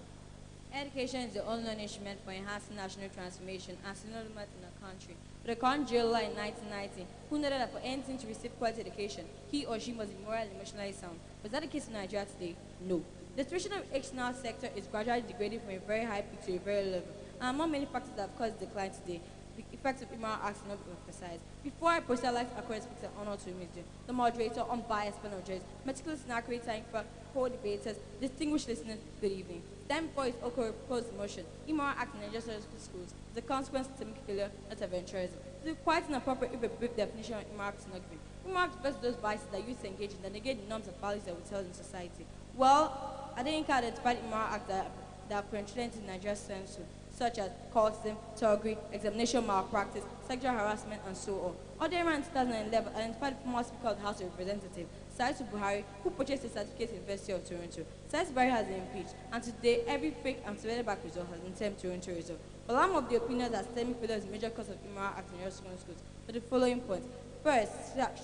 [SPEAKER 18] Education is the only instrument for enhancing national transformation and development in a country. With the current jailer in 1990, who noted that for anything to receive quality education, he or she must be morally and emotionally sound. Was that the case in Nigeria today? No. The situation of the external sector is gradually degrading from a very high peak to a very low level. And among many factors that have caused decline today, the effects of immoral acts not being emphasized. Before I proceed, I'd like to acquire speak an honor to Mr. the moderator, unbiased panel judges, meticulous and accurate time for co-debaters, distinguished listeners, good evening. Then before his okay proposed motion, immoral acts in Nigerian schools is a consequence of systemic failure, not adventurism. It is quite inappropriate if a brief definition of immoral acts is not given. Immoral acts refers to those vices that youth engage in that negate the norms and values that we tell in society. Well, I think I identified immoral acts that have penetrated into Nigeria's census, such as cultism, thuggery, examination malpractice, sexual harassment, and so on. Other in 2011 identified the former Speaker of the House of Representatives, Saisu Buhari, who purchased a certificate in the University of Toronto. Saisu Buhari has been impeached, and today every fake and surveilled back result has been termed Toronto result. But I'm of the opinion that systemic failure is a major cause of immoral acts in your schools for the following points. First,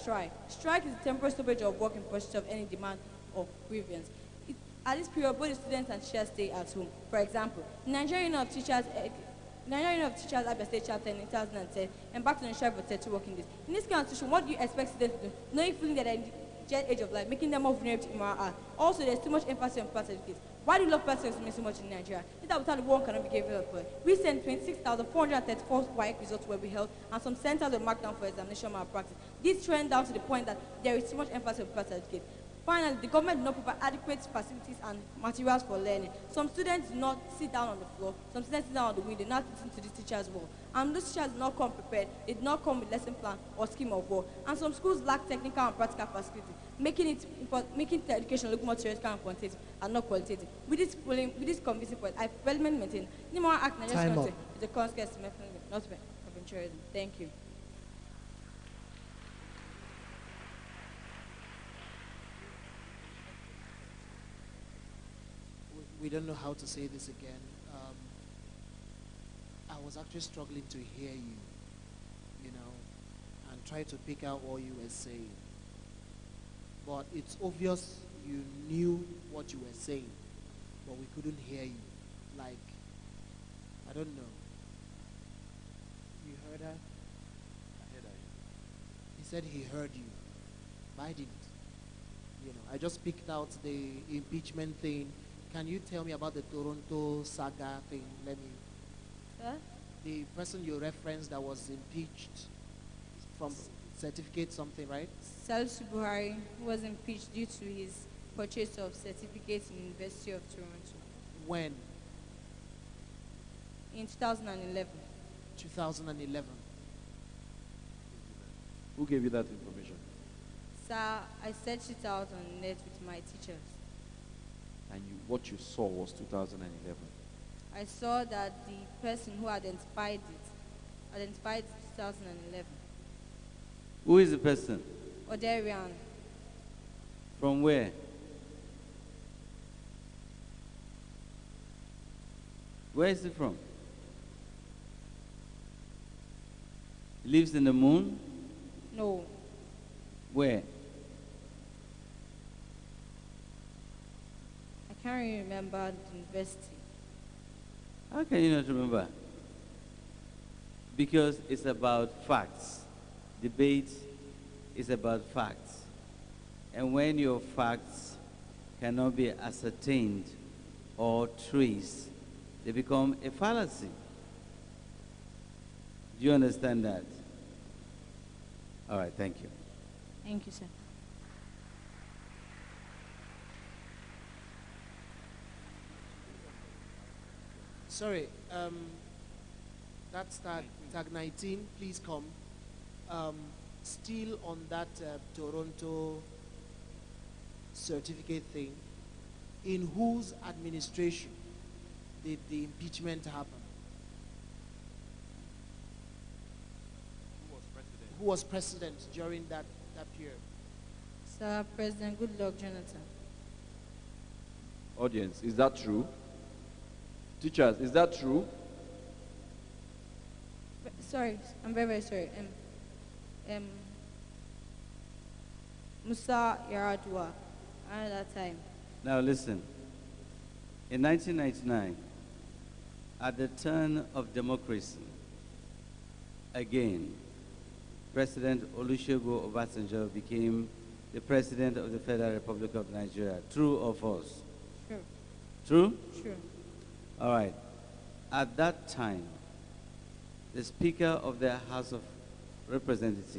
[SPEAKER 18] strike. Strike is a temporary stoppage of work in pursuit of any demand or grievance. At this period, both the students and teachers stay at home. For example, Nigerian Union of Teachers Abia State Chapter in 2010 embarked on a strike for 30 working days. In this constitution, what do you expect students to do, knowing fully that they're in the age of life, making them more vulnerable to immoral acts? Also, there's too much emphasis on birth certificates. Why do you love birth certificates so much in Nigeria? Is that without the one cannot be given up for? Recent 26,434 WAEC results were held, and some centers were marked down for examination malpractice. This trend down to the point that there is too much emphasis on birth certificates. Finally, the government did not provide adequate facilities and materials for learning. Some students do not sit down on the floor, some students sit down on the window, not listen to the teacher's wall. And those teachers did not come prepared, they did not come with lesson plan or scheme of work. And some schools lack technical and practical facilities, making the education look more theoretical and quantitative and not qualitative. With this convincing point, I firmly maintain the Moral Act in Nigerian country is a consequence of not adventurism. Thank you.
[SPEAKER 1] We don't know how to say this again. I was actually struggling to hear you, and try to pick out what you were saying. But it's obvious you knew what you were saying, but we couldn't hear you. Like, I don't know. You heard her?
[SPEAKER 10] I heard her.
[SPEAKER 1] He said he heard you, but I didn't. I just picked out the impeachment thing. Can you tell me about the Toronto saga thing? The person you referenced that was impeached from certificate something, right?
[SPEAKER 18] Saisu Buhari was impeached due to his purchase of certificates in the University of Toronto.
[SPEAKER 1] When?
[SPEAKER 18] In 2011.
[SPEAKER 1] 2011.
[SPEAKER 10] Who gave you that information?
[SPEAKER 18] Sir, I searched it out on the net with my teachers.
[SPEAKER 10] And what you saw was 2011.
[SPEAKER 18] I saw that the person who identified 2011.
[SPEAKER 2] Who is the person?
[SPEAKER 18] Oderian.
[SPEAKER 2] From where? Where is he from? He lives in the moon?
[SPEAKER 18] No.
[SPEAKER 2] Where?
[SPEAKER 18] I can't really remember the university.
[SPEAKER 2] How can you not remember? Because it's about facts. Debate is about facts. And when your facts cannot be ascertained or traced, they become a fallacy. Do you understand that? All right, thank you.
[SPEAKER 18] Thank you, sir.
[SPEAKER 1] Sorry, that's tag 19, please come. Still on that Toronto certificate thing, in whose administration did the impeachment happen? Who was president during that period?
[SPEAKER 18] Sir, President Goodluck Jonathan.
[SPEAKER 10] Audience, is that true? Teachers, is that true?
[SPEAKER 18] Sorry, I'm very, very sorry. um, Musa Yaradua, another time.
[SPEAKER 2] Now listen. In 1999, at the turn of democracy, again, President Olusegun Obasanjo became the President of the Federal Republic of Nigeria. True or false?
[SPEAKER 18] True.
[SPEAKER 2] True?
[SPEAKER 18] True.
[SPEAKER 2] All right. At that time, the Speaker of the House of Representatives,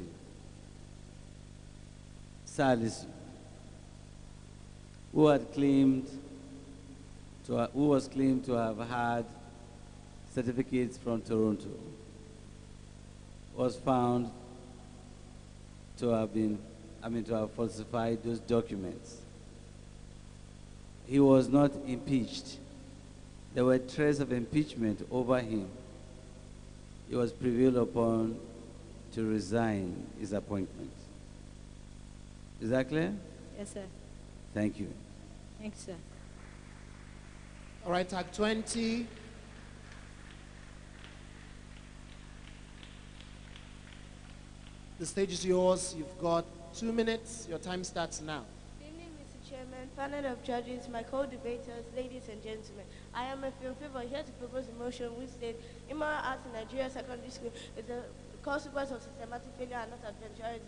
[SPEAKER 2] Salisu, who was claimed to have had certificates from Toronto, was found to have falsified those documents. He was not impeached. There were threats of impeachment over him. He was prevailed upon to resign his appointment. Is that clear?
[SPEAKER 18] Yes, sir.
[SPEAKER 2] Thank you.
[SPEAKER 18] Thanks, sir.
[SPEAKER 1] All right, tag 20. The stage is yours. You've got 2 minutes. Your time starts now.
[SPEAKER 19] Good evening, Mr. Chairman, panel of judges, my co-debaters, ladies and gentlemen. I am a film favor here to propose a motion which states immoral acts in Nigeria secondary school is a consequence of systematic failure and not adventurism.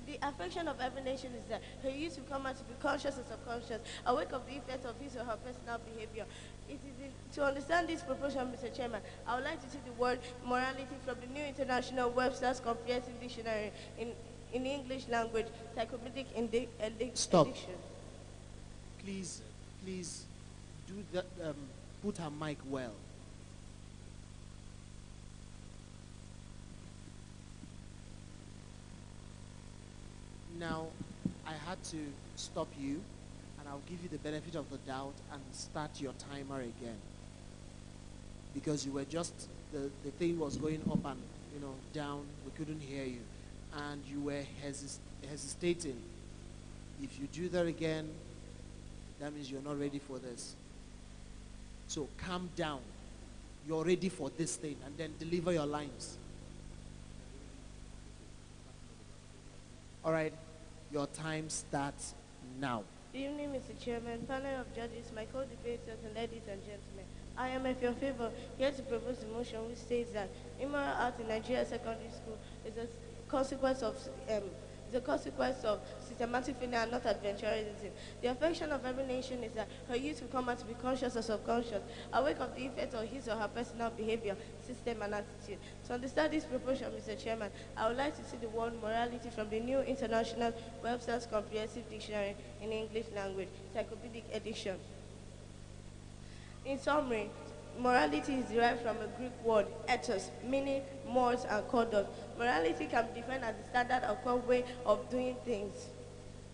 [SPEAKER 19] The affection of every nation is that her youth will come out to be conscious and subconscious, awake of the effects of his or her personal behavior. To understand this proposition, Mr. Chairman, I would like to see the word morality from the New International Webster's Comprehensive Dictionary in English language, encyclopedic
[SPEAKER 1] Stop.
[SPEAKER 19] edition.
[SPEAKER 1] Please do that. Put her mic well. Now, I had to stop you, and I'll give you the benefit of the doubt and start your timer again. Because you were just, the thing was going up and, down. We couldn't hear you. And you were hesitating. If you do that again, that means you're not ready for this. So calm down. You're ready for this thing, and then deliver your lines. All right. Your time starts now.
[SPEAKER 19] Good evening, Mr. Chairman, panel of judges, my co-debaters, and ladies and gentlemen. I am, if your favor, here to propose a motion which states that immoral acts in Nigeria secondary school is a consequence of systematic failure and not adventurism. The affection of every nation is that her youth will come out to be conscious or subconscious, awake of the effects of his or her personal behavior, system, and attitude. To understand this proposition, Mr. Chairman, I would like to see the word morality from the New International Webster's Comprehensive Dictionary in English language, encyclopedic edition. In summary, morality is derived from a Greek word, ethos, meaning morals and conduct. Morality can be defined as the standard or core way of doing things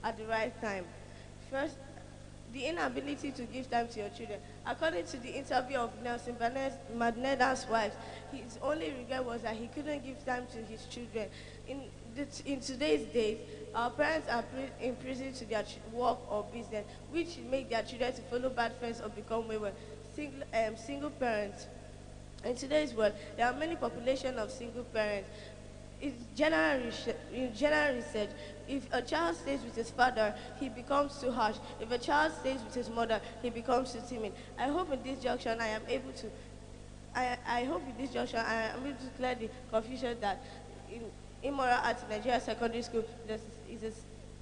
[SPEAKER 19] at the right time. First, the inability to give time to your children. According to the interview of Nelson Mandela's wife, his only regret was that he couldn't give time to his children. In today's days, our parents are imprisoned to their work or business, which make their children to follow bad friends or become wayward. Single parents. In today's world, there are many population of single parents. In general research, if a child stays with his father, he becomes too harsh. If a child stays with his mother, he becomes too timid. I hope in this junction I am able to clear the confusion that immoral acts in Nigeria secondary school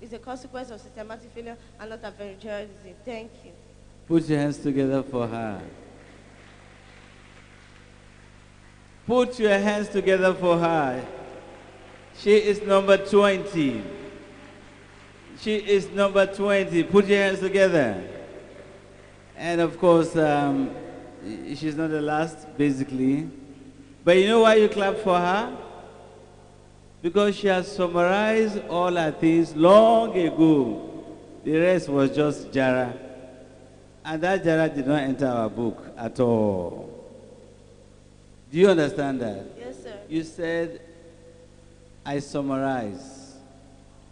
[SPEAKER 19] is a consequence of systematic failure and not adventurism. Thank you.
[SPEAKER 2] Put your hands together for her. Put your hands together for her. She is number 20. She is number 20. Put your hands together. And of course, she's not the last, basically. But you know why you clap for her? Because she has summarized all her things long ago. The rest was just Jara. And that Jara did not enter our book at all. Do you understand that?
[SPEAKER 19] Yes, sir.
[SPEAKER 2] You said, I summarize,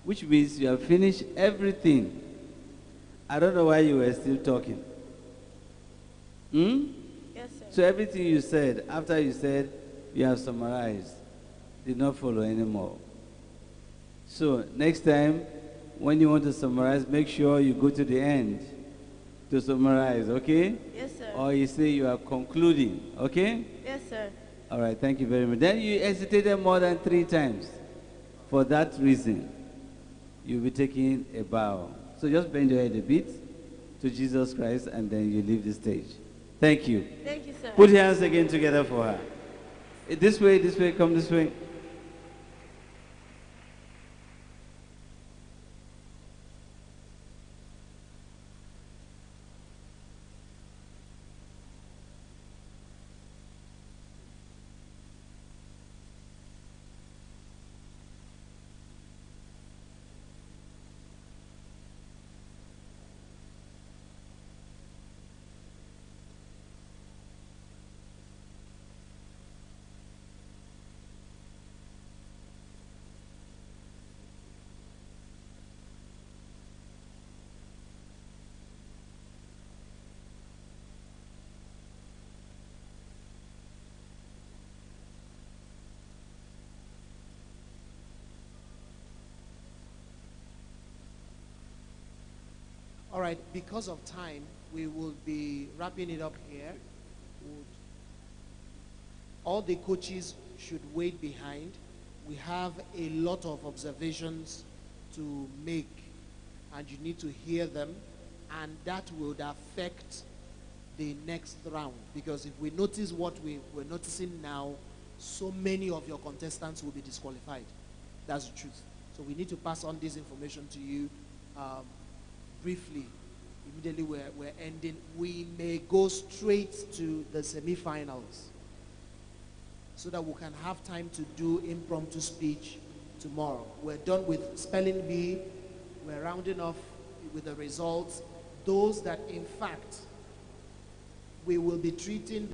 [SPEAKER 2] which means you have finished everything. I don't know why you were still talking.
[SPEAKER 19] Yes, sir.
[SPEAKER 2] So everything you said, after you said you have summarized, did not follow anymore. So next time, when you want to summarize, make sure you go to the end to summarize, okay?
[SPEAKER 19] Yes, sir.
[SPEAKER 2] Or you say you are concluding, okay?
[SPEAKER 19] Yes, sir.
[SPEAKER 2] All right, thank you very much. Then you hesitated more than 3 times. For that reason, you'll be taking a bow. So just bend your head a bit to Jesus Christ and then you leave the stage. Thank you.
[SPEAKER 19] Thank you, sir.
[SPEAKER 2] Put your hands again together for her. This way, come this way.
[SPEAKER 1] All right, because of time, we will be wrapping it up here. All the coaches should wait behind. We have a lot of observations to make, and you need to hear them, and that would affect the next round. Because if we notice what we're noticing now, so many of your contestants will be disqualified. That's the truth. So we need to pass on this information to you briefly. Immediately we're ending. We may go straight to the semi-finals so that we can have time to do impromptu speech tomorrow. We're done with spelling bee. We're rounding off with the results. Those that, in fact, we will be treating